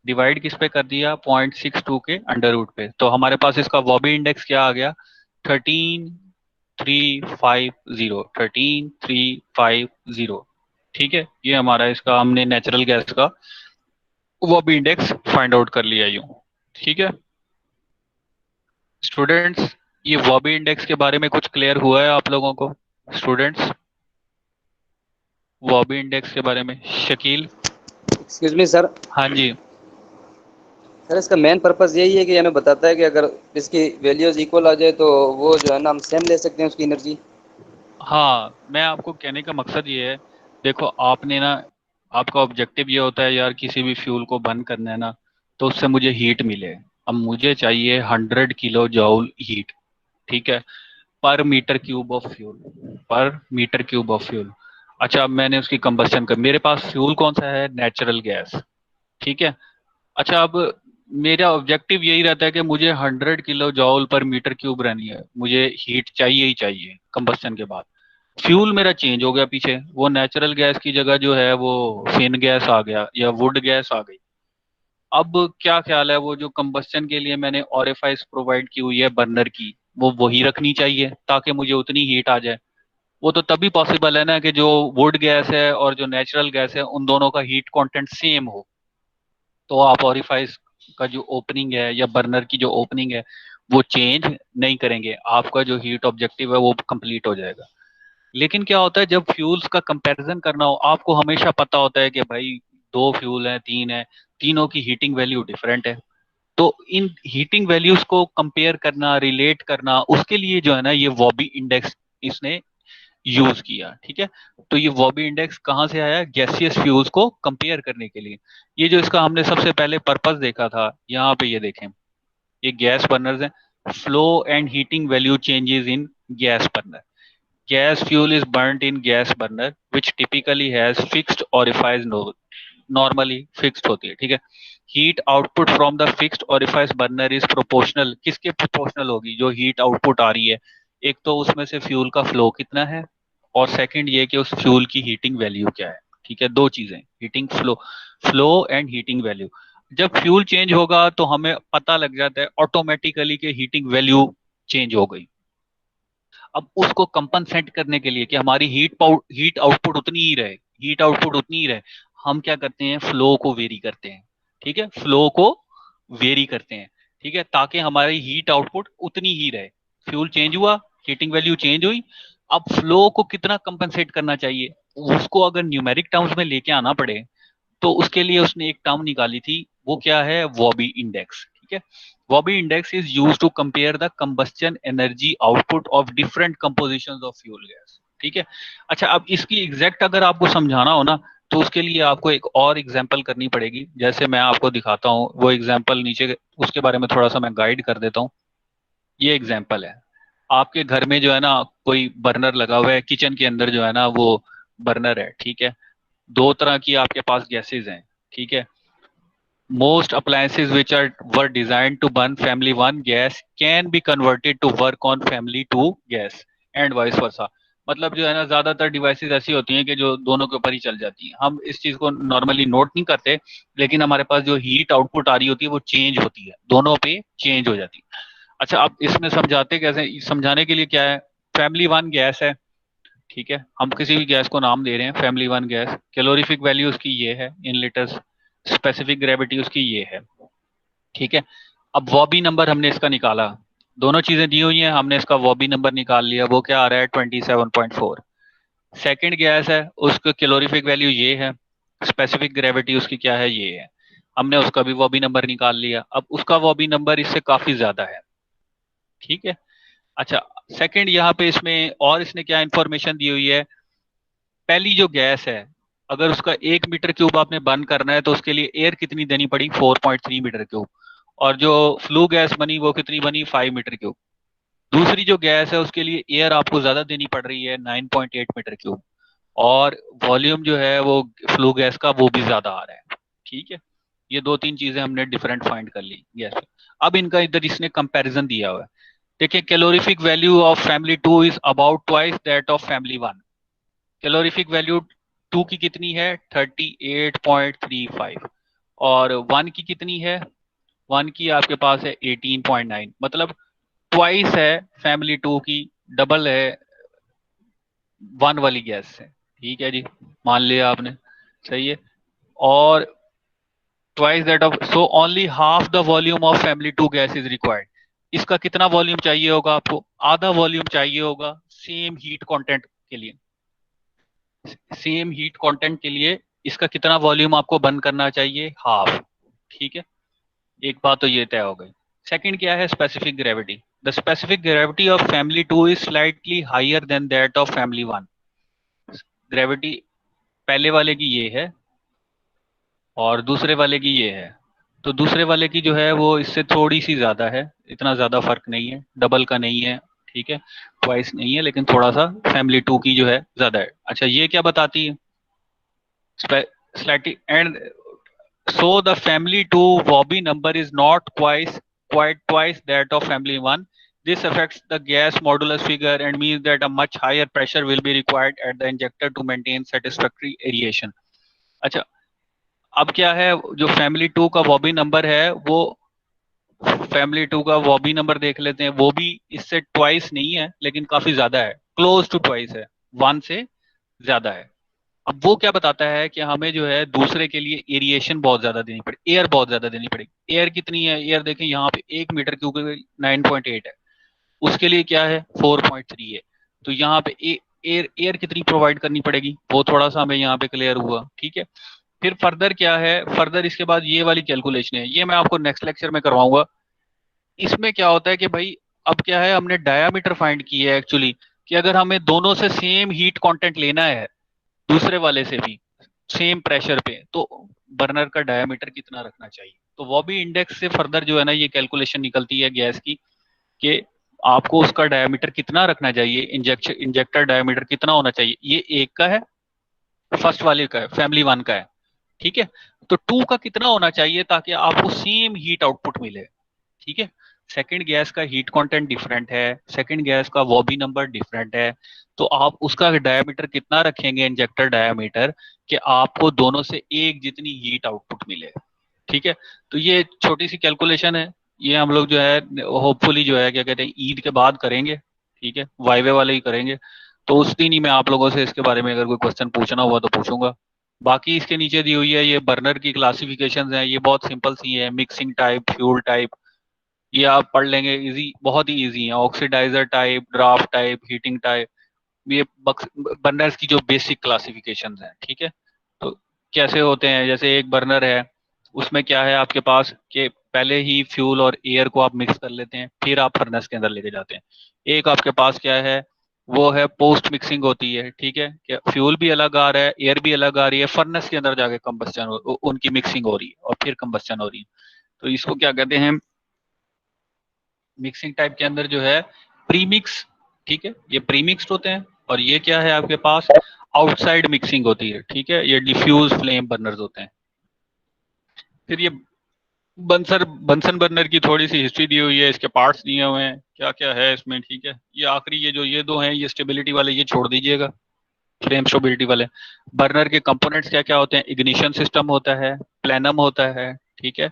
डिवाइड किस पे कर दिया 0.62 के अंडर रूट पे, तो हमारे पास इसका वॉबी इंडेक्स क्या आ गया 13350, 13350, ठीक है। ये हमारा इसका हमने नेचुरल गैस का वॉबी इंडेक्स फाइंड आउट कर लिया यूं, ठीक है। स्टूडेंट्स, ये वॉबी इंडेक्स के बारे में कुछ क्लियर हुआ है आप लोगों को स्टूडेंट्स, वॉबी इंडेक्स के बारे में? शकील? Excuse me sir. हाँ जी। सर इसका मेन पर्पस यही है कि हमें बताता है कि अगर इसकी वैल्यूज इक्वल आ जाए तो वो जो है ना हम सेम ले सकते हैं उसकी एनर्जी। हाँ, मैं आपको कहने का मकसद ये है, देखो आपने ना, आपका ऑब्जेक्टिव ये होता है यार किसी भी फ्यूल को बर्न करना है ना, तो उससे मुझे हीट मिले। अब मुझे चाहिए 100 किलो जॉउल हीट, ठीक है, पर मीटर क्यूब ऑफ फ्यूल, पर मीटर क्यूब ऑफ फ्यूल। अच्छा, अब मैंने उसकी कंबस्शन कर, मेरे पास फ्यूल कौन सा है, नेचुरल गैस, ठीक है। अच्छा, अब मेरा ऑब्जेक्टिव यही रहता है कि मुझे 100 किलो जॉउल पर मीटर क्यूब रहनी है, मुझे हीट चाहिए ही चाहिए कंबस्शन के बाद। फ्यूल मेरा चेंज हो गया पीछे, वो नेचुरल गैस की जगह जो है वो फिन गैस आ गया या वुड गैस आ गई। अब क्या ख्याल है, वो जो कंबस्शन के लिए मैंने ऑरिफाइस प्रोवाइड की हुई है बर्नर की, वो वही रखनी चाहिए ताकि मुझे उतनी हीट आ जाए? वो तो तभी पॉसिबल है ना कि जो वुड गैस है और जो नेचुरल गैस है उन दोनों का हीट कंटेंट सेम हो, तो आप ऑरिफाइस का जो ओपनिंग है या बर्नर की जो ओपनिंग है वो चेंज नहीं करेंगे, आपका जो हीट ऑब्जेक्टिव है वो कंप्लीट हो जाएगा। लेकिन क्या होता है जब फ्यूल्स का कंपैरिजन करना हो, आपको हमेशा पता होता है कि भाई दो फ्यूल हैं, तीन है, तीनों की हीटिंग वैल्यू डिफरेंट है, तो इन हीटिंग वैल्यूज को कंपेयर करना, रिलेट करना, उसके लिए जो है ना ये वॉबी इंडेक्स इसने यूज किया, ठीक है। तो ये वॉबी इंडेक्स कहाँ से आया, गैसियस फ्यूल्स को कंपेयर करने के लिए। ये जो इसका हमने सबसे पहले पर्पस देखा था, यहाँ पे ये देखें, ये गैस बर्नर्स हैं, flow and heating value changes in gas burner. Gas fuel is burnt in gas burner which typically has fixed orifice node, normally fixed होती है, ठीक है। Heat output from the fixed orifice burner is proportional, किसके proportional होगी, जो heat output आ रही है, एक तो उसमें से फ्यूल का फ्लो कितना है, और सेकंड ये कि उस फ्यूल की हीटिंग वैल्यू क्या है, ठीक है। दो चीजें, heating flow, flow and heating value. जब फ्यूल चेंज होगा तो हमें पता लग जाता है ऑटोमेटिकली कि हीटिंग वैल्यू चेंज हो गई। अब उसको कंपनसेट करने के लिए कि हमारी हीट आउटपुट उतनी ही रहे, हीट आउटपुट उतनी ही रहे, हम क्या करते हैं, फ्लो को वेरी करते हैं, ठीक है, फ्लो को वेरी करते हैं, ठीक है, ताकि हमारी हीट आउटपुट उतनी ही रहे। फ्यूल चेंज हुआ, हीटिंग वैल्यू चेंज हुई, अब फ्लो को कितना कंपनसेट करना चाहिए उसको अगर न्यूमेरिक टर्म्स में लेके आना पड़े तो उसके लिए उसने एक टर्म निकाली थी, वो क्या है, वॉबी इंडेक्स। ठीक है, Wobbe index is used to compare the combustion energy output of different compositions of fuel gas. ठीक है, अच्छा अब इसकी एग्जैक्ट अगर आपको समझाना हो ना तो उसके लिए आपको एक और एग्जांपल करनी पड़ेगी, जैसे मैं आपको दिखाता हूँ वो एग्जांपल नीचे, उसके बारे में थोड़ा सा मैं गाइड कर देता हूँ। ये एग्जांपल है, आपके घर में जो है ना कोई बर्नर लगा हुआ है, किचन के अंदर जो है ना वो बर्नर है। ठीक है, दो तरह की आपके पास गैसेज हैं। ठीक है, most appliances which are were designed to burn family 1 gas can be converted to work on family 2 gas and vice versa। मतलब जो है ना ज्यादातर डिवाइसेस ऐसी होती हैं कि जो दोनों के ऊपर ही चल जाती हैं। हम इस चीज को नॉर्मली नोट नहीं करते, लेकिन हमारे पास जो हीट आउटपुट आ रही होती है वो चेंज होती है, दोनों पे चेंज हो जाती है। अच्छा अब इसमें समझाते कैसे, समझाने के लिए क्या है, फैमिली 1 गैस है। ठीक है, हम किसी भी गैस को नाम दे रहे हैं फैमिली 1 गैस, कैलोरीफिक वैल्यू उसकी ये है इन लीटर्स, स्पेसिफिक ग्रेविटी उसकी ये है। ठीक है, अब वॉबी नंबर हमने इसका निकाला, दोनों चीजें दी हुई हैं, हमने इसका वॉबी नंबर निकाल लिया, वो क्या आ रहा है 27.4। सेकंड गैस है, उसका कैलोरीफिक वैल्यू ये है, स्पेसिफिक ग्रेविटी उसकी क्या है, ये है, हमने उसका भी वॉबी नंबर निकाल लिया। अब उसका वॉबी नंबर इससे काफी ज्यादा है। ठीक है, अच्छा सेकंड यहाँ पे इसमें और इसने क्या इंफॉर्मेशन दी हुई है, पहली जो गैस है अगर उसका 1 मीटर क्यूब आपने बर्न करना है तो उसके लिए एयर कितनी देनी पड़ी, 4.3 मीटर क्यूब, और जो फ्लू गैस बनी वो कितनी बनी, 5 मीटर क्यूब। दूसरी जो गैस है उसके लिए एयर आपको ज्यादा देनी पड़ रही है, 9.8 मीटर क्यूब, और वॉल्यूम जो है वो फ्लू गैस का वो भी ज्यादा आ रहा है। ठीक है, ये दो तीन चीजें हमने डिफरेंट फाइंड कर ली गैस पे। अब इनका इधर इसने कंपैरिजन दिया हुआ है, देखिए calorific value of family 2 is about twice that of family 1। Calorific value 2 की कितनी है, 38.35, और 1 की कितनी है, 1 की आपके पास है 18.9, मतलब ट्वाइस है फैमिली 2 की, डबल है 1 वाली गैस से। ठीक है जी, मान लिया आपने, सही है, और twice that of, so only half the volume of family 2 gas is required. इसका कितना वॉल्यूम चाहिए होगा आपको, आधा वॉल्यूम चाहिए होगा सेम हीट कंटेंट के लिए, सेम हीट कंटेंट के लिए इसका कितना वॉल्यूम आपको बंद करना चाहिए, हाफ। ठीक है, एक बात तो ये तय हो गई। सेकंड क्या है, specific gravity. The specific gravity of family 2 is slightly higher than that of family 1। Gravity पहले वाले की ये है और दूसरे वाले की ये है, तो दूसरे वाले की जो है वो इससे थोड़ी सी ज्यादा है, इतना ज्यादा फर्क नहीं है, डबल का नहीं है। ठीक है, ट्वाइस नहीं है, लेकिन थोड़ा सा फैमिली 2 की जो है ज्यादा है। अच्छा ये क्या बताती है, slightly, and so the family 2 Wobbe number is not quite twice that of family 1. This affects the gas modulus figure and means that a much higher pressure will be required at the injector to maintain satisfactory aeration। अच्छा अब क्या है, जो family 2 का वॉबी number है वो, family 2 का वॉबी number देख लेते हैं, वो भी इससे ट्वाइस नहीं है लेकिन काफी ज्यादा है, क्लोज टू ट्वाइस है, 1 से ज्यादा है। अब वो क्या बताता है कि हमें जो है दूसरे के लिए एरिएशन बहुत ज्यादा देनी पड़ेगी, एयर बहुत ज्यादा देनी पड़ेगी। एयर कितनी है, एयर देखें यहाँ पे 1 मीटर क्यूब 9.8 है, उसके लिए क्या है 4.3 है, तो यहाँ पे एयर एयर कितनी प्रोवाइड करनी पड़ेगी, वो थोड़ा सा हमें यहाँ पे क्लियर हुआ। ठीक है, फिर फर्दर क्या है, फर्दर इसके बाद ये वाली कैलकुलेशन है, ये मैं आपको नेक्स्ट लेक्चर में करवाऊंगा। इसमें क्या होता है कि भाई अब क्या है, हमने डायामीटर फाइंड की है एक्चुअली, कि अगर हमें दोनों से सेम हीट कंटेंट लेना है, दूसरे वाले से भी सेम प्रेशर पे, तो बर्नर का डायामीटर कितना रखना चाहिए। तो वो भी इंडेक्स से फर्दर जो है ना ये कैलकुलेशन निकलती है गैस की, कि आपको उसका डायामीटर कितना रखना चाहिए, इंजेक्टर डायामीटर कितना होना चाहिए। ये एक का है, फर्स्ट वाले का है, फैमिली 1 का है। ठीक है, तो 2 का कितना होना चाहिए ताकि आपको सेम हीट आउटपुट मिले। ठीक है, सेकंड गैस का हीट कंटेंट डिफरेंट है, सेकंड गैस का वॉबी नंबर डिफरेंट है, तो आप उसका डायामीटर कितना रखेंगे, इंजेक्टर डायामीटर, कि आपको दोनों से एक जितनी हीट आउटपुट मिले। ठीक है, तो ये छोटी सी कैलकुलेशन है, ये हम लोग जो है होपफुली जो है क्या कहते हैं ईद के बाद करेंगे। ठीक है, वाइवे वाले ही करेंगे, तो उस दिन ही मैं आप लोगों से इसके बारे में अगर कोई क्वेश्चन पूछना हुआ तो पूछूंगा। बाकी इसके नीचे दी हुई है ये बर्नर की क्लासिफिकेशन है, ये बहुत सिंपल सी है, मिक्सिंग टाइप, फ्यूल टाइप, ये आप पढ़ लेंगे, इजी, बहुत ही इजी है। Oxidizer type, draft type, heating type, ये बर्नर्स की जो बेसिक क्लासिफिकेशंस हैं, ठीक है। तो कैसे होते हैं, जैसे एक बर्नर है, उसमें क्या है आपके पास कि पहले ही फ्यूल और एयर को आप मिक्स कर लेते हैं, फिर आप फर्नेस के अंदर लेके जाते हैं। एक आपके पास क्या है, वो है पोस्ट मिक्सिंग होती है, ठीक है, कि फ्यूल भी अलग आ रहा है, एयर भी अलग आ रही है, फर्नेस के अंदर जाके कंबस्टन उनकी मिक्सिंग हो रही है और फिर कंबस्टन हो रही है। तो इसको क्या कहते हैं, मिक्सिंग टाइप के अंदर जो है प्रीमिक्स, ठीक है, ये प्रीमिक्स्ड होते हैं। और ये क्या है आपके पास, आउटसाइड मिक्सिंग होती है, ठीक है, ये डिफ्यूज फ्लेम बर्नर्स होते हैं। फिर ये बंसन बर्नर की थोड़ी सी हिस्ट्री दी हुई है, इसके पार्ट्स दिए हुए हैं, क्या क्या है इसमें, ठीक है। ये आखिरी ये दो हैं, ये स्टेबिलिटी वाले, ये छोड़ दीजिएगा, फ्लेम स्टेबिलिटी वाले। बर्नर के कंपोनेंट्स क्या क्या होते हैं, इग्निशन सिस्टम होता है, प्लेनम होता है, ठीक है,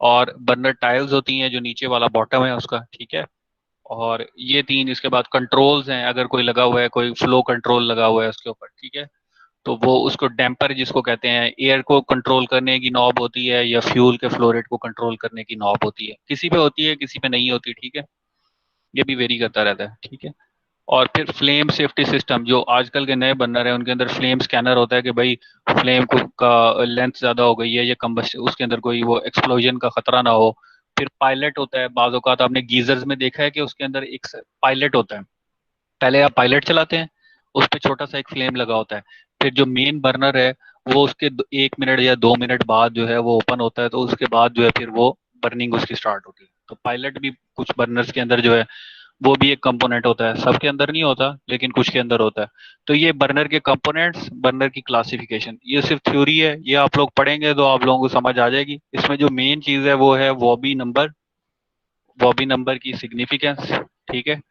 और बर्नर टाइल्स होती हैं, जो नीचे वाला बॉटम है उसका, ठीक है। और ये तीन, इसके बाद कंट्रोल्स हैं, अगर कोई लगा हुआ है, कोई फ्लो कंट्रोल लगा हुआ है उसके ऊपर, ठीक है, तो वो उसको डैम्पर जिसको कहते हैं, एयर को कंट्रोल करने की नॉब होती है, या फ्यूल के फ्लो रेट को कंट्रोल करने की नॉब होती है, किसी पे होती है किसी पे नहीं होती, ठीक है, ये भी वेरी करता रहता है, ठीक है। और फिर फ्लेम सेफ्टी सिस्टम, जो आजकल के नए बर्नर है उनके अंदर फ्लेम स्कैनर होता है कि भाई फ्लेम को का लेंथ ज्यादा हो गई है, या कम्बस्ट उसके अंदर कोई वो एक्सप्लोजन का खतरा ना हो। फिर पायलट होता है, बाज़ औक़ात आपने गीजर्स में देखा है कि उसके अंदर एक पायलट होता है, पहले आप पायलट चलाते हैं, उस पर छोटा सा एक फ्लेम लगा होता है, फिर जो मेन बर्नर है वो उसके 1 मिनट या 2 मिनट बाद जो है वो ओपन होता है, तो उसके बाद जो है फिर वो बर्निंग उसकी स्टार्ट होती है। तो पायलट भी कुछ बर्नर्स के अंदर जो है वो भी एक कंपोनेंट होता है, सबके अंदर नहीं होता लेकिन कुछ के अंदर होता है। तो ये बर्नर के कंपोनेंट्स, बर्नर की क्लासिफिकेशन, ये सिर्फ थ्योरी है, ये आप लोग पढ़ेंगे तो आप लोगों को समझ आ जाएगी। इसमें जो मेन चीज है वो है वॉबी नंबर, वॉबी नंबर की सिग्निफिकेंस, ठीक है,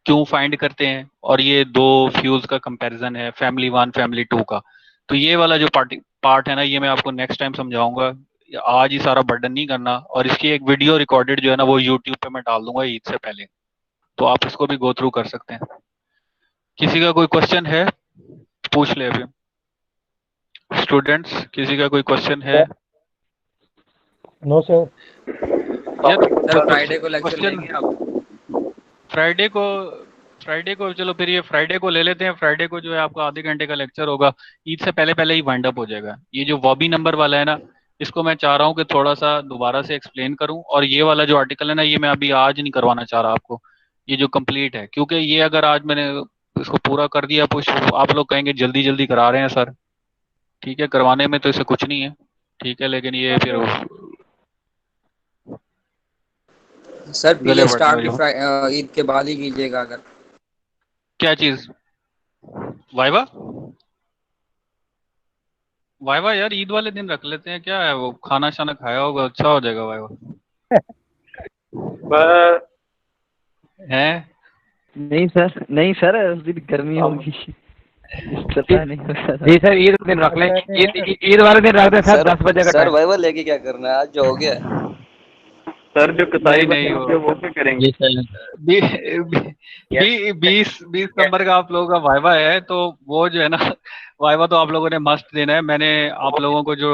क्यों फाइंड करते हैं, और ये दो फ्यूल्स का कंपैरिजन है, फैमिली 1 फैमिली 2 का। तो ये वाला जो पार्ट है ना, ये मैं आपको नेक्स्ट टाइम समझाऊंगा, आज ही सारा बर्डन नहीं करना। और इसकी एक वीडियो रिकॉर्डेड जो है ना वो यूट्यूब पे मैं डाल दूंगा ईद से पहले, तो आप इसको भी गो थ्रू कर सकते हैं। किसी का कोई क्वेश्चन है, पूछ ले अभी। स्टूडेंट्स, किसी का कोई क्वेश्चन है? No sir. यार सर फ्राइडे को लेक्चर क्वेश्चन, लेंगे आप? फ्राइडे को, फ्राइडे को चलो फिर ये फ्राइडे को ले लेते हैं। फ्राइडे को जो है आपका आधे घंटे का लेक्चर होगा, ईद से पहले पहले ही वाइंड अप हो जाएगा। ये जो वॉबी नंबर वाला है ना, इसको मैं चाह रहा हूँ कि थोड़ा सा दोबारा से एक्सप्लेन करूँ। और ये वाला जो आर्टिकल है ना, ये मैं अभी आज नहीं करवाना चाह रहा आपको, ये जो कंप्लीट है, क्योंकि ये अगर आज मैंने इसको पूरा कर दिया पुश, आप लोग कहेंगे जल्दी जल्दी करा रहे हैं सर, ठीक है, करवाने में तो इसे कुछ नहीं है, ठीक है, लेकिन ये फिर सर गले पीए बढ़ने स्टार्ट वाली भी ईद के बाद ही कीजिएगा अगर। क्या चीज, वाइवा? वाइवा यार ईद वाले दिन रख लेते हैं, क्या है वो, खाना शाना खाया होगा, अच्छा हो जाएगा वाइवा है। नहीं सर, नहीं सर, उस दिन गर्मी होगी, पता नहीं होगा जी सर, ईद वाले दिन रख लें, ईद वाले दिन रख दें सर, 10 बजे का सर टाइम। वाइवा लेके क्या करना है, आज जो हो गया है। सर जो कसाई नहीं नहीं, बच्चे वो क्या करेंगे? बीस बीस नंबर का आप लोगों का वाइवा है, तो वो जो है ना, वाइवा तो आप लोगों ने मस्त देना है। मैंने आप लोगों को जो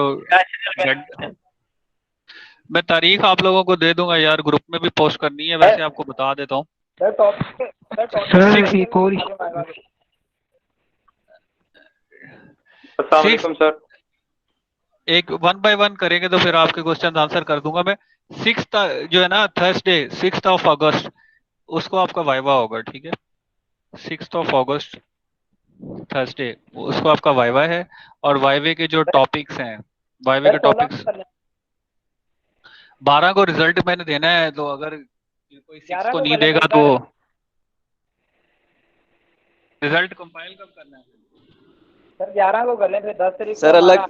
मैं तारीख आप लोगों को दे दूंगा यार, ग्रुप में भी पोस्ट करनी है, वैसे आपको बता देता हूँ। सर। एक और अस्सलाम वालेकुम सर। एक 1 बाय 1 करेंगे तो फिर आपके क्वेश्चन आंसर कर दूंगा मैं। 6 जो है ना, थर्सडे 6 अगस्त, उसको आपका वाइवा होगा, ठीक है, 6 अगस्त थर्सडे, उसको आपका वाइवा है। और वाइवे के जो टॉपिक्स हैं, वाइवे के टॉपिक्स 12 को रिजल्ट मैंने देना है, तो अगर कोई 6 को नहीं देगा तो रिजल्ट कंपाइल कब करना है? सर 11 को कर लें, फिर 10 तारीख सर अल्लाह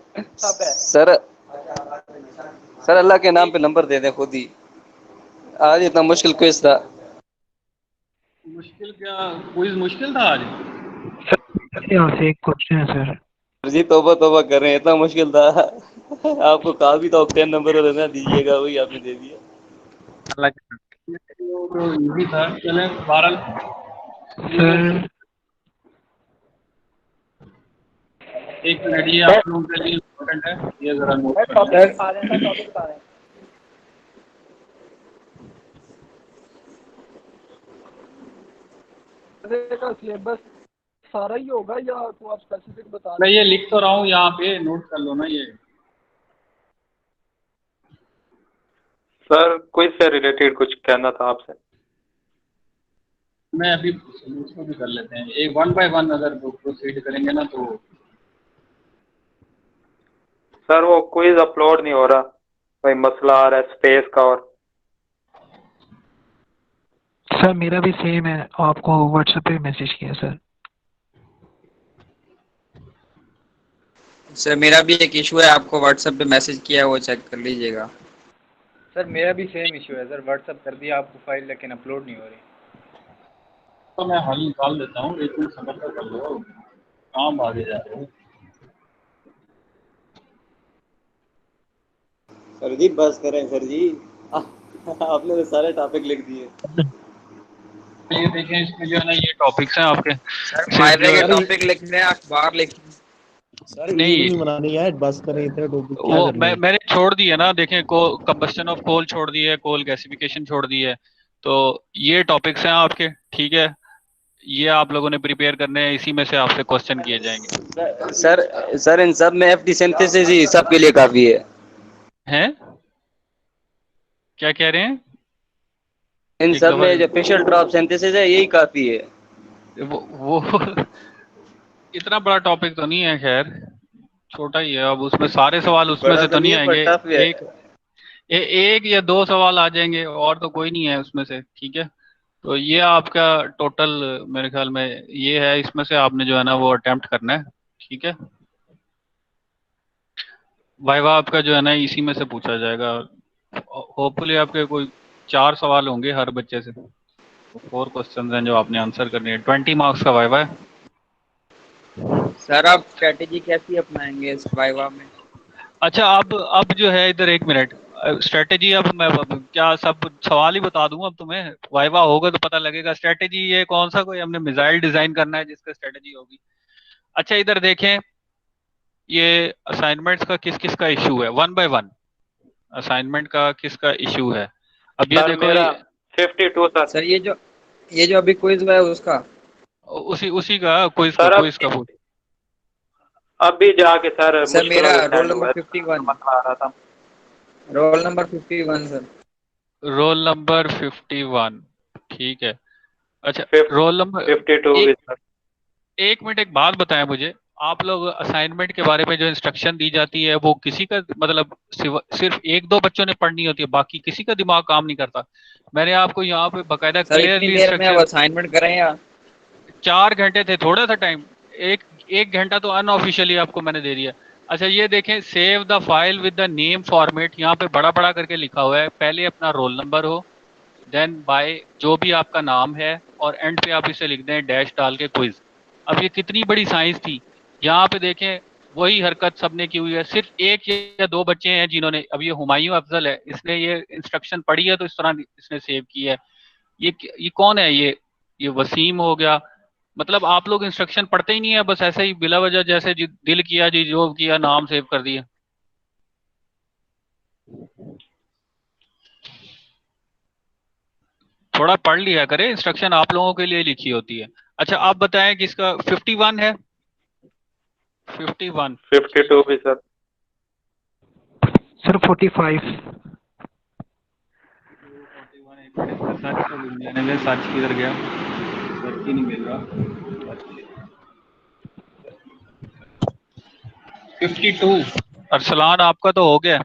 सर अल्लाह के नाम पे नंबर दे दें खुद ही, आज इतना मुश्किल क्विज था। मुश्किल क्या, क्विज मुश्किल था आज? यहाँ से एक क्वेश्चन है सर। जी तौबा तौबा कर रहे हैं, इतना मुश्किल था। आपको कहा भी था 10 नंबर देना, दीजिएगा, वही आपने दे दिया। तो इजी था, चले 12 सर एक मिनट, ये आप लोगों के लिए इम्पोर्टेंट है, ये जरा नोट कर लें। का सिलेबस सारा ही होगा या तो आप स्पेसिफिक बता मैं दें? ये लिख तो रहा हूँ यहाँ पे, नोट कर लो ना ये। सर क्विज से रिलेटेड कुछ कहना था आपसे। मैं अभी उसको भी कर लेते हैं, एक 1 बाय 1 अगर प्रोसीड करेंगे ना तो। सर वो क्विज अपलोड नहीं हो रहा, भाई मसला आ रहा है स्पेस का। और सर मेरा भी सेम है, आपको व्हाट्सएप पे मैसेज किया सर। सर मेरा भी एक इशू है, आपको व्हाट्सएप पे मैसेज किया है, वो चेक कर लीजिएगा। सर मेरा भी सेम इशू है सर, व्हाट्सअप कर दिया आपको फाइल लेकिन अपलोड नहीं हो रही। तो मैं हल निकाल देता हूँ, एक मिनट सब्र तो कर लो, काम आगे जा रहे हो। सर जी बस करें सर जी, आपने तो सारे टॉपिक लिख दिए। ये देखें, इसमें जो है ना ये टॉपिक्स हैं आपके। सर सिर्फ फाइव जो के है टॉपिक लिख रहे हैं, अखबार लिख। सर नहीं, ईद नहीं मनानी है, बस करें इतने टॉपिक क्या वो करने हैं। मैंने छोड़ दी है ना, देखें कंबस्शन ऑफ कोल छोड़ दी है, कोल गैसिफिकेशन छोड़ दी है, तो ये टॉपिक्स हैं आपके, ठीक है। ये आप लोगों ने प्रिपेयर करने हैं, इसी में से आपसे क्वेश्चन किए जाएंगे। सर इन सब में एफडी सिंथेसिस ही सबके लिए काफी है। हैं? क्या कह रहे हैं? इन एक सब दफा में जो फिशर ड्रॉप सिंथेसिस है यही काफी है। वो इतना बड़ा टॉपिक तो नहीं है, खैर छोटा ही है। अब उसमें सारे सवाल उसमें बड़ा से तो तो नहीं नहीं है पर आएंगे, टफ है। एक एक या दो सवाल आ जाएंगे, और तो कोई नहीं है उसमें से, ठीक है। तो ये आपका टोटल मेरे ख्याल में ये है, इसमें से आपने जो है ना वो अटेम्प्ट करना है, ठीक है। वाइवा आपका जो है ना इसी में से पूछा जाएगा। होपफुली आपके कोई 4 सवाल होंगे हर बच्चे से, तो 4 क्वेश्चन हैं जो आपने आंसर करने हैं। 20 मार्क्स का वाइवा है। सर आप स्ट्रेटेजी कैसी अपनाएंगे इस वाइवा में? अच्छा, अब जो है इधर एक मिनट, स्ट्रेटेजी अब क्या सब सवाल ही बता दूं अब तुम्हें? वाइवा होगा तो पता लगेगा स्ट्रेटेजी ये कौन सा, कोई हमने मिसाइल डिजाइन करना है जिसका स्ट्रेटेजी होगी। अच्छा इधर देखें, ये असाइनमेंट्स का किस किस का इशू है, 1 बाय 1 असाइनमेंट का किसका इशू है। अब ये सर देखो, मेरा 52 सर। सर ये जो अभी क्विज हुआ है उसका। उसी उसी का सर अब क्विज का पूछ। अभी जाके सर सर मुश्किल मेरा से रोल सेंड हुआ नंबर है, 51। मसला आ रहा था। Roll number 51 sir. Roll number 51, ठीक है। अच्छा, रोल नंबर 52 भी एक सर। एक मिनट, एक बात बताएं मुझे, आप लोग असाइनमेंट के बारे में जो इंस्ट्रक्शन दी जाती है वो किसी का मतलब सिर्फ एक दो बच्चों ने पढ़नी होती है, बाकी किसी का दिमाग काम नहीं करता? मैंने आपको यहाँ पे बकायदा सर इतनी क्लियरली देर में अब इंस्ट्रक्शन, असाइनमेंट करें या? 4 घंटे थे, थोड़ा सा टाइम, एक एक घंटा तो अनऑफिशियली आपको मैंने दे दिया। अच्छा ये देखें, save the file with the name format, यहाँ पे बड़ा बड़ा करके लिखा हुआ है, पहले अपना रोल नंबर हो, देन बाय जो भी आपका नाम है, और एंड पे आप इसे लिख दें डैश डाल के क्विज। अब ये कितनी बड़ी साइंस थी, यहाँ पे देखें वही हरकत सबने की हुई है, सिर्फ एक या दो बच्चे हैं जिन्होंने, अब ये हुमायूं अफजल है, इसने ये इंस्ट्रक्शन पढ़ी है तो इस तरह इसने सेव की है। ये कौन है, ये वसीम हो गया। मतलब आप लोग इंस्ट्रक्शन पढ़ते ही नहीं है, बस ऐसे ही बिला वजह जैसे दिल किया जी जो किया नाम सेव कर दिया। थोड़ा पढ़ लिया करें, इंस्ट्रक्शन आप लोगों के लिए लिखी होती है। अच्छा आप बताएं किसका 51 है? 51 52 भी सर। सर 45। सर्च तो मिल जाने, सर्च किधर गया, सर्च ही नहीं मिल रहा। 52 अरसलान आपका तो हो गया।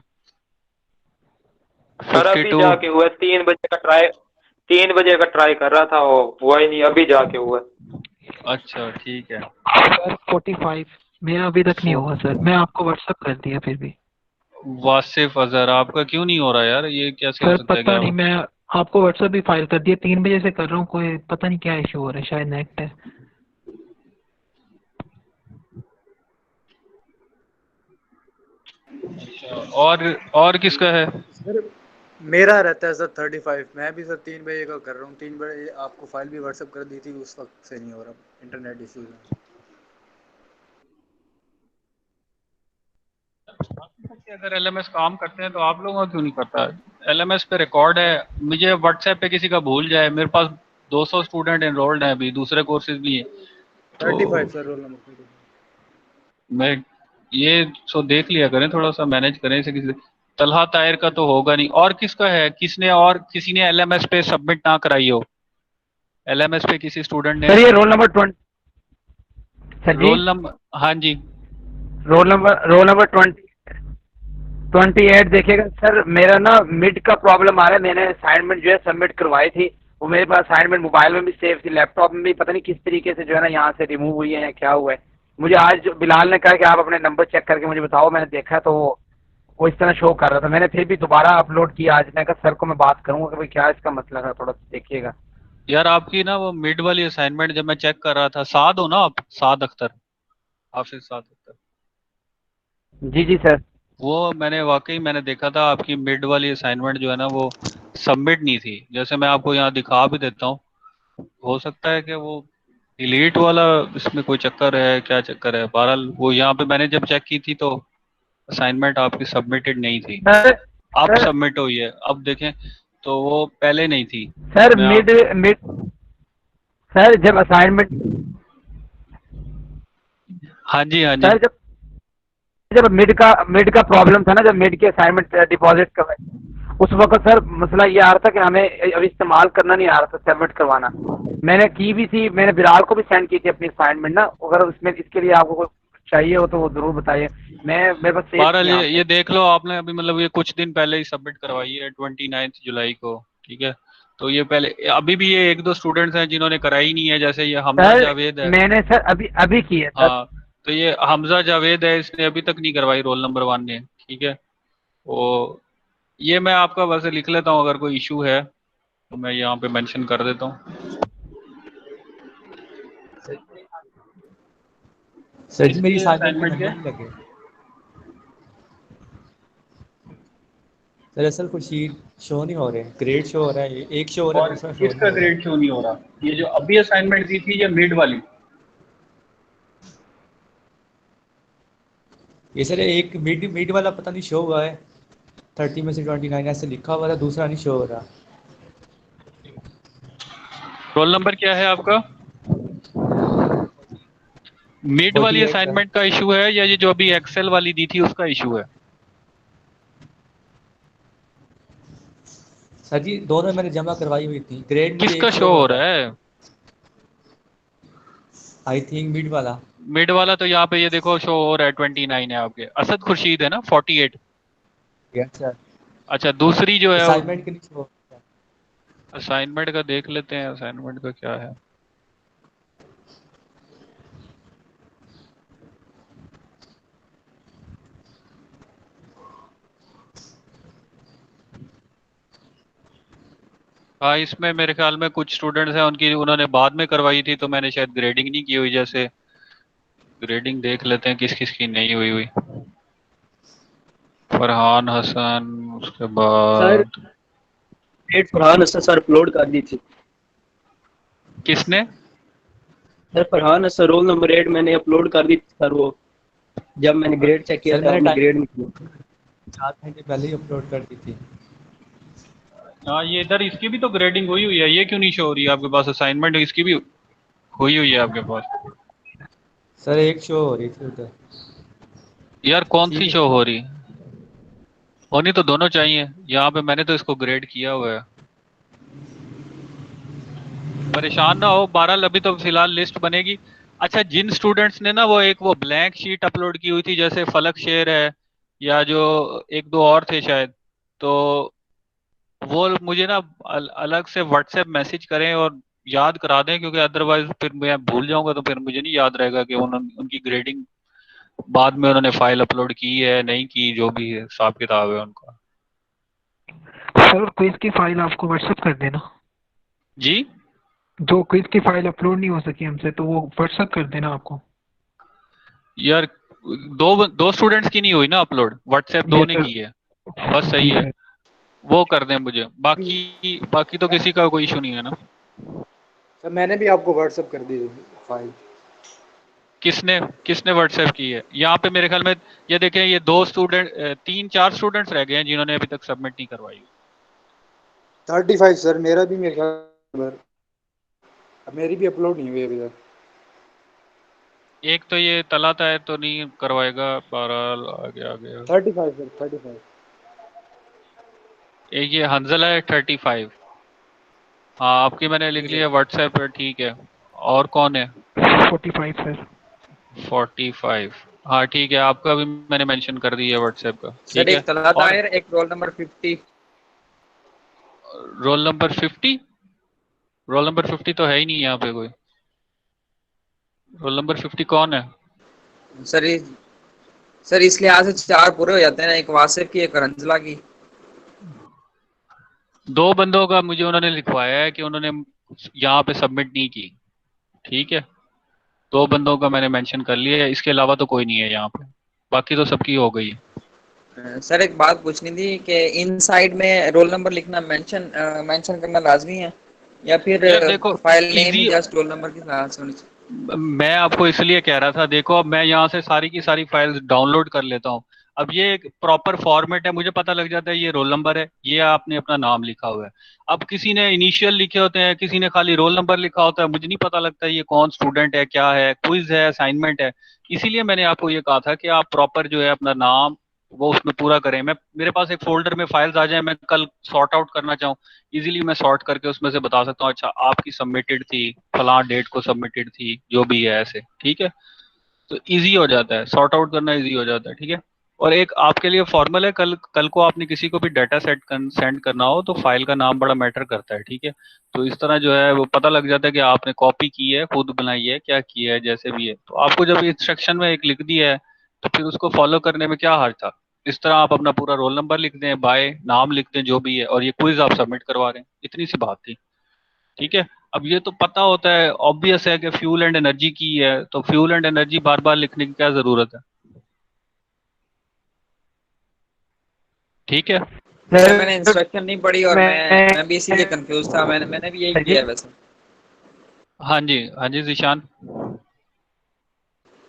सर अभी 52 जाके हुआ, 3 बजे का ट्राई कर रहा था, वो हुआ ही नहीं, अभी जाके हुआ। अच्छा ठीक है। सर 45 मेरा अभी तक नहीं हुआ सर, मैं आपको व्हाट्सएप कर दिया फिर भी। वासिफ अजहर आपका क्यों नहीं हो रहा यार, ये कैसे हो सर सकता है? पता क्या नहीं, मैं आपको व्हाट्सएप भी फाइल कर दिया, 3 बजे से कर रहा हूँ, कोई पता नहीं क्या इशू हो रहा है, शायद नेट है। अच्छा, और किसका है? सर मेरा रहता है सर 35, मैं भी सर 3 बजे का कर रहा हूँ। 3 बजे आपको फाइल भी व्हाट्सअप कर दी थी, उस वक्त से नहीं हो रहा, इंटरनेट इश्यूज है। अगर एलएमएस काम करते हैं तो आप लोगों का क्यों नहीं करता? एलएमएस पे रिकॉर्ड है, मुझे व्हाट्सएप पे किसी का भूल जाए, मेरे पास 200 स्टूडेंट एनरोल्ड हैं अभी, दूसरे कोर्सेज भी हैं। 35 सर, रोल नंबर 35। मैं ये सो देख लिया करें, थोड़ा सा मैनेज करें इसे। किसी तलहा तायर का तो होगा नहीं, और किसका है, किसने, और किसी ने एलएमएस पे सबमिट ना कराई हो? एलएमएस पे किसी स्टूडेंट ने सर ये रोल नंबर 20। सर जी रोल नंबर, हाँ जी, रोल नंबर 28 देखिएगा सर। मेरा ना मिड का प्रॉब्लम आ रहा है। मैंने असाइनमेंट जो है सबमिट करवाई थी, वो मेरे पास असाइनमेंट मोबाइल में भी सेव थी, लैपटॉप में भी पता नहीं किस तरीके से जो है ना यहाँ से रिमूव हुई है या क्या हुआ है। मुझे आज बिलाल ने कहा कि आप अपने नंबर चेक करके मुझे बताओ। मैंने देखा तो वो इस तरह शो कर रहा था। मैंने फिर भी दोबारा अपलोड किया आज। मैं कहा सर को मैं बात करूंगा कि भाई क्या इसका मतलब है, थोड़ा सा देखिएगा। यार आपकी ना वो मिड वाली असाइनमेंट जब मैं चेक कर रहा था, साद हो ना आप, साद अख्तर, हाफिज साद अख्तर, जी जी सर। वो मैंने देखा था आपकी मिड वाली असाइनमेंट जो है ना वो सबमिट नहीं थी। जैसे मैं आपको यहाँ दिखा भी देता हूँ, हो सकता है कि वो डिलीट वाला इसमें कोई चक्कर है, क्या चक्कर है। बहरहाल वो यहाँ पे मैंने जब चेक की थी तो असाइनमेंट आपकी सबमिटेड नहीं थी, सर अब सर सबमिट हुई है। अब देखें तो वो पहले नहीं थी। सर मैं मिड आप मिड सर जब असाइनमेंट हाँ जी, हाँ जी, सर जब जब मिड का प्रॉब्लम था ना, जब मिड के असाइनमेंट डिपॉजिट करवाए, उस वक्त सर मसला ये आ रहा था कि हमें अभी इस्तेमाल करना नहीं आ रहा था, सबमिट करवाना। मैंने की भी थी, मैंने बिलाल को भी सेंड की थी अपनी असाइनमेंट ना। अगर उसमें इसके लिए आपको कुछ चाहिए हो तो वो जरूर बताइए। मेरे पास सेव थी बहरहाल यहाँ पे। ये देख लो, आपने अभी मतलब ये कुछ दिन पहले ही सबमिट करवाई है, 29 जुलाई को, ठीक है। तो ये पहले, अभी भी ये एक दो स्टूडेंट्स हैं जिन्होंने कराई नहीं है, जैसे ये हमजा सर जावेद है। मैंने सर अभी अभी की है सर। हाँ, तो ये हमजा जावेद है, इसने अभी तक नहीं करवाई, रोल नंबर 1 ने, ठीक है। वो ये मैं आपका वैसे लिख लेता हूँ, अगर कोई इशू है तो मैं यहाँ पे मेंशन कर देता हूँ। सर जी मेरी किसके असाइनमेंट के असाइनमेंट के? नंबर नहीं लगे। सर असल कुछ शीट शो नहीं हो रहे, ग्रेड शो हो रहा है, एक शो हो रहा है, और दूसरा शो नहीं किसका हो रहा। ग्रेड क्यों नहीं हो रहा? ये जो अभी असाइनमेंट दी थी, ये मिड वाली? ये सर एक मिड मिड वाला पता नहीं शो हुआ है, 30 में से 29 ऐसे लिखा हुआ था, दूसरा नहीं शो हो रहा। रोल नंबर क्या है आपका? मिड वाली 48 सर। असाइनमेंट का इशू है, या ये जो अभी एक्सेल वाली दी थी उसका इशू है? सर जी दोनों मैंने जमा करवाई हुई थी, ग्रेड मुझे किसका एक शो शो हो हो रहा रहा है। है? आई थिंक मिड वाला। मिड वाला तो यहाँ पे ये देखो शो हो रहा है, 29 है आपके। असद खुर्शीद है ना, 48। Yes sir. अच्छा, दूसरी जो है असाइनमेंट के नहीं शो। असाइनमेंट का देख लेते हैं, असाइनमेंट का क्या है। हाँ, इसमें मेरे ख्याल में कुछ स्टूडेंट्स हैं, उनकी उन्होंने बाद में करवाई थी, तो मैंने शायद ग्रेडिंग नहीं की हुई। जैसे ग्रेडिंग देख लेते हैं किस किस की नहीं हुई हुई। फरहान हसन, उसके सर बाद date Farhan Hasan sir upload कर दी थी। किसने? Sir Farhan Hasan roll number 8 मैंने अपलोड कर दी थी सर। वो जब मैंने ग्रेड चेक किया सर था मैंने आपने टाइम ग्रेड नहीं किया। 4 घंटे पहले ही अपलोड कर दी थी। हाँ, ये इधर इसकी भी तो ग्रेडिंग हुई हुई है, ये क्यों नहीं शो हो रही है आपके पास? असाइनमेंट इसकी भी हुई हुई है आपके पास। सर एक शो हो रही थी उधर। यार कौन ठीक सी है। शो हो रही? होनी तो दोनों चाहिए। यहाँ पे मैंने तो इसको ग्रेड किया हुआ है। परेशान ना हो, 12 अभी तो फिलहाल लिस्ट बनेगी। अच्छा, जिन स्टूडेंट्स ने ना वो ब्लैंक शीट अपलोड की हुई थी, जैसे फलक शेर है, या जो एक दो और थे शायद, तो वो मुझे ना अलग से व्हाट्सएप मैसेज करें और याद करा दें, क्योंकि अदरवाइज फिर मैं भूल जाऊंगा, तो फिर मुझे नहीं याद रहेगा कि उनकी ग्रेडिंग बाद में उन्होंने फाइल अपलोड की है नहीं की, जो भी है हिसाब किताब है उनका। सर क्विज की फाइल आपको व्हाट्सएप कर देना। जी, जो क्विज की फाइल अपलोड नहीं हो सकी हमसे, तो वो व्हाट्सएप कर देना आपको। यार दो दो स्टूडेंट्स की नहीं हुई ना अपलोड, व्हाट्सएप दो यस ने सर। की है, बस सही जी है। सर। वो कर दें मुझे, बाकी बाकी तो किसी का कोई इशू नहीं है ना? सर मैंने भी आपको व्हाट्सअप कर दी फाइल। किसने किसने व्हाट्सएप की है? यहाँ पे मेरे ख्याल में ये देखें, ये दो स्टूडेंट, 3-4 स्टूडेंट्स रह गए हैं जिन्होंने अभी तक सबमिट नहीं करवाई। 35 सर, मेरा भी मेरे ख्याल। अब मेरी भी अपलोड नहीं हुई अभी तक। एक तो ये तलाता है तो नहीं करवाएगा, बहरहाल आगे आगे। 35 सर 35। एक ये हंजला है 35। हाँ आपकी मैंने लिख जी लिया सर। व्हाट्सएप पे, ठीक है। और कौन है? 45 सर। 45। हाँ ठीक है, आपका भी मैंने मेंशन कर दिया व्हाट्सएप का, सर ठीक है। एक तलाता और है, एक roll number 50। Roll number 50? Roll number 50 तो है ही नहीं यहाँ पे कोई। रोल नंबर 50 कौन है? सर सर इस लिहाज से 4 पूरे हो जाते हैं ना, एक वासिफ की, एक रंजला की। 2 बंदों का मुझे उन्होंने लिखवाया है कि उन्होंने यहाँ पे सबमिट नहीं की, ठीक है। 2 बंदों का मैंने मेंशन कर लिया है, इसके अलावा तो कोई नहीं है यहाँ पे, बाकी तो सबकी हो गई है। सर एक बात पूछनी थी कि इनसाइड में रोल नंबर लिखना मेंशन करना लाजमी है, या फिर यार देखो फाइल नेम ही इजी, जस्ट रोल नंबर के साथ से होनी चाहिए? मैं आपको इसलिए कह रहा था, देखो अब मैं यहाँ से सारी की सारी फाइल्स डाउनलोड कर लेता हूँ। अब ये एक प्रॉपर फॉर्मेट है, मुझे पता लग जाता है ये रोल नंबर है, ये आपने अपना नाम लिखा हुआ है। अब किसी ने इनिशियल लिखे होते हैं, किसी ने खाली रोल नंबर लिखा होता है, मुझे नहीं पता लगता ये कौन स्टूडेंट है, क्या है, क्विज है, असाइनमेंट है। इसीलिए मैंने आपको ये कहा था कि आप प्रॉपर जो है अपना नाम वो उसमें पूरा करें। मैं मेरे पास एक फोल्डर में फाइल्स आ जाए, मैं कल सॉर्ट आउट करना चाहूँ, इजीली मैं सॉर्ट करके उसमें से बता सकता हूँ, अच्छा आपकी सबमिटेड थी, फलां डेट को सबमिटेड थी, जो भी है ऐसे, ठीक है। तो इजी हो जाता है, सॉर्ट आउट करना इजी हो जाता है, ठीक है। और एक आपके लिए फॉर्मल है, कल कल को आपने किसी को भी डाटा सेंड करना हो तो फाइल का नाम बड़ा मैटर करता है, ठीक है। तो इस तरह जो है वो पता लग जाता है कि आपने कॉपी की है, खुद बनाई है, क्या किया है, जैसे भी है। तो आपको जब इंस्ट्रक्शन में एक लिख दिया है तो फिर उसको फॉलो करने में क्या हर्ज था। इस तरह आप अपना पूरा रोल नंबर लिख दें, बाय नाम लिख दें, जो भी है, और ये क्विज आप सबमिट करवा रहे हैं, इतनी सी बात थी, ठीक है। अब ये तो पता होता है, ऑब्वियस है कि फ्यूल एंड एनर्जी की है, तो फ्यूल एंड एनर्जी बार बार लिखने की क्या जरूरत है, ठीक है। सर मैंने इंस्ट्रक्शन नहीं पढ़ी, और मैं मैं भी इसीलिए कंफ्यूज था, मैंने भी यही सर जी किया है वैसे। हाँ जी जीशान।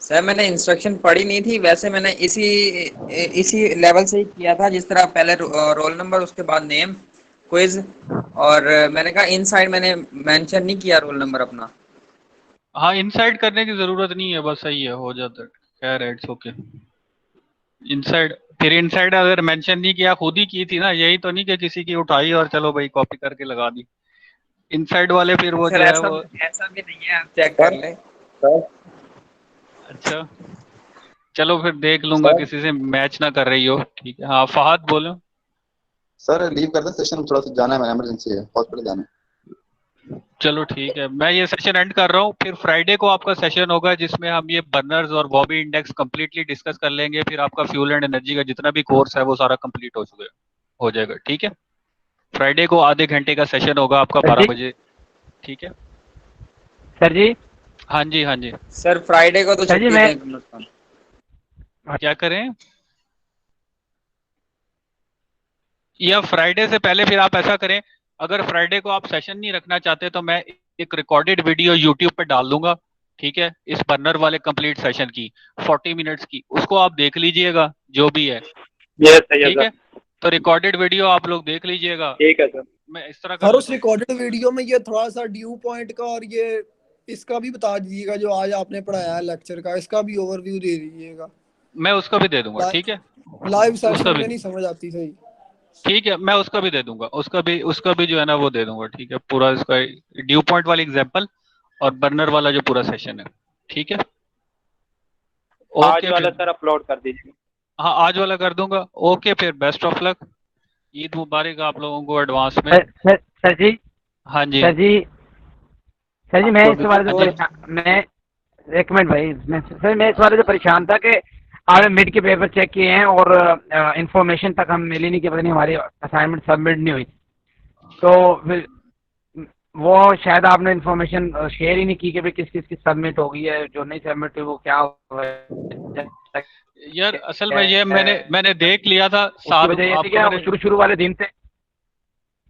सर मैंने इंस्ट्रक्शन पढ़ी नहीं थी, वैसे मैंने इसी इसी लेवल से ही किया था, जिस तरह पहले रोल नंबर, उसके बाद नेम, क्विज, और मैंने कहा इनसाइड मैंने मेंशन नहीं किया रोल नंबर अपना। हाँ इनसाइड करने की जरूरत नहीं है, बस सही है, हो जाता है, खैर इट्स ओके। इनसाइड, फिर इनसाइड अगर मेंशन नहीं किया, खुद ही की थी ना, यही तो नहीं कि किसी की उठाई और चलो भाई कॉपी करके लगा दी। इनसाइड वाले फिर वो सर जो है ऐसा वो, ऐसा भी नहीं है, आप चेक कर लें। अच्छा चलो फिर देख लूंगा, सर किसी से मैच ना कर रही हो, ठीक है। हाँ फहद बोलो। सर लीव कर दें सेशन, थोड़ा सा जाना है, मैंने इमरजेंसी है, हॉस्पिटल जाना है। चलो ठीक है, मैं ये सेशन एंड कर रहा हूँ, फिर फ्राइडे को आपका सेशन होगा जिसमें हम ये बर्नर्स और बॉबी इंडेक्स कंप्लीटली डिस्कस कर लेंगे, फिर आपका फ्यूल एंड एनर्जी का जितना भी कोर्स है वो सारा कंप्लीट हो जाएगा, ठीक है। फ्राइडे को आधे घंटे का सेशन होगा आपका सर 12 जी बजे, ठीक है। सर जी हाँ जी हाँ जी। सर फ्राइडे को तो सर जी छुट्टी मैं दें कम से कम। क्या करें, या फ्राइडे से पहले फिर आप ऐसा करें, अगर फ्राइडे को आप सेशन नहीं रखना चाहते तो मैं एक रिकॉर्डेड वीडियो यूट्यूब पे डाल दूंगा, ठीक है, इस बर्नर वाले कंप्लीट सेशन की 40 मिनट्स की, उसको आप देख लीजिएगा जो भी है, ये सही है ठीक सर। है। तो रिकॉर्डेड वीडियो आप लोग देख लीजिएगा, ठीक है सर। मैं इस तरह कर सर उस लेता हूँ। रिकॉर्डेड वीडियो में ये थोड़ा सा ड्यू पॉइंट का और ये इसका भी बता दीजिएगा, जो आज आपने पढ़ाया है लेक्चर का, इसका भी ओवरव्यू दे दीजिएगा। मैं उसका भी दे दूंगा, ठीक है, लाइव उसका सेशन भी, में नहीं समझ आती सही। ठीक है, मैं उसका भी दे दूंगा, उसका भी जो है ना वो दे दूंगा, ठीक है, पूरा इसका ड्यू पॉइंट वाली एग्जांपल और बर्नर वाला जो पूरा सेशन है, ठीक है। आज ओके वाला फिर, सर अपलोड कर दीजिए। हाँ आज वाला कर दूंगा। ओके फिर बेस्ट ऑफ लक, ईद मुबारक आप लोगों को एडवांस में। सर जी हाँ जी सर जी मैं तो इस बारे से हाँ जी, परेशान, मैं एक मिनट भाई, मैं इस बारे से परेशान था कि आपने मिड के पेपर चेक किए हैं और इंफॉर्मेशन तक हम मिली नहीं कि पता नहीं हमारी असाइनमेंट सबमिट नहीं हुई, तो फिर वो शायद आपने इंफॉर्मेशन शेयर ही नहीं की कि भाई किस किस की सबमिट हो गई है, जो नहीं सबमिट हुई वो क्या हुआ है। यार असल में ये मैंने देख लिया था उसकी साथ वजह ये थी आपको मैंने, कि शुरू वाले दिन से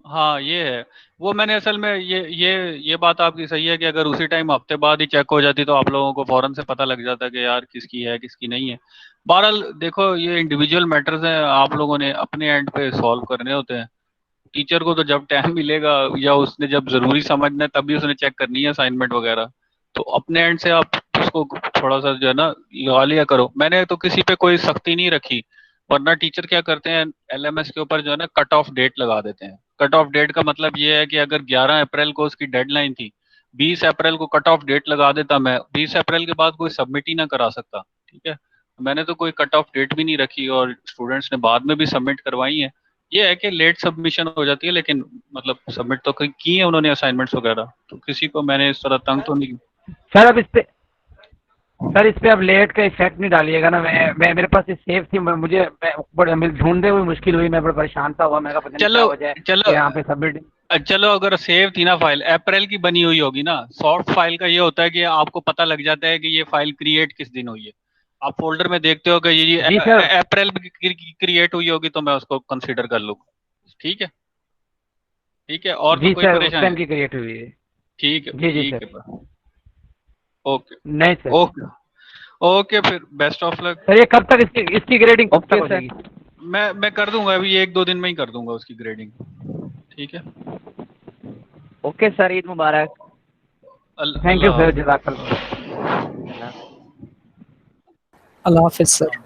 हाँ ये है, वो मैंने असल में ये बात आपकी सही है कि अगर उसी टाइम हफ्ते बाद ही चेक हो जाती तो आप लोगों को फौरन से पता लग जाता कि यार किसकी है किसकी नहीं है। बहरहाल देखो ये इंडिविजुअल मैटर्स हैं, आप लोगों ने अपने एंड पे सॉल्व करने होते हैं, टीचर को तो जब टाइम मिलेगा या उसने जब जरूरी समझना है तभी उसने चेक करनी है असाइनमेंट वगैरह। तो अपने एंड से आप उसको थोड़ा सा जो है ना लगा लिया करो। मैंने तो किसी पे कोई सख्ती नहीं रखी, वरना टीचर क्या करते हैं एलएमएस के ऊपर जो है ना कट ऑफ डेट लगा देते हैं। कट ऑफ डेट का मतलब ये है कि अगर 11 अप्रैल को उसकी डेडलाइन थी, 20 अप्रैल को कट ऑफ डेट लगा देता मैं, 20 अप्रैल के बाद कोई सबमिट ही ना करा सकता। ठीक है, मैंने तो कोई कट ऑफ डेट भी नहीं रखी और स्टूडेंट्स ने बाद में भी सबमिट करवाई है। ये है कि लेट सबमिशन हो जाती है, लेकिन मतलब सबमिट तो की है उन्होंने असाइनमेंट्स वगैरह, तो किसी को मैंने इस तरह तंग तो नहीं। सर अब इस पे अब लेट का इफेक्ट नहीं डालिएगा ना। मैं मेरे पास ये सेव थी, मुझे बड़े ढूंढते हुए मुश्किल हुई, मैं बड़ा परेशान था हुआ, मैं कहा पता नहीं क्या वजह है चलो यहाँ पे सबमिट। चलो अगर सेव थी ना फाइल, अप्रैल की बनी हुई होगी ना, सॉफ्ट फाइल का ये होता है कि आपको पता लग जाता है कि ये फाइल क्रिएट किस दिन हुई है। आप फोल्डर में देखते हो कि ये अप्रैल में क्रिएट हुई होगी तो मैं उसको कंसीडर कर लूंगा। ठीक है, ठीक है, और तो कोई परेशानी की क्रिएट हुई है। ठीक है, जी ठीक है, ओके नहीं सर, ओके ओके, फिर बेस्ट ऑफ लक सर। ये कब तक इसकी ग्रेडिंग कब तक हो जाएगी? मैं कर दूंगा, अभी 1-2 दिन में ही कर दूंगा उसकी ग्रेडिंग। ठीक है, ओके सर, ईद मुबारक। थैंक यू सर, जज़ाकल्लाह। अल्लाह हाफिज सर।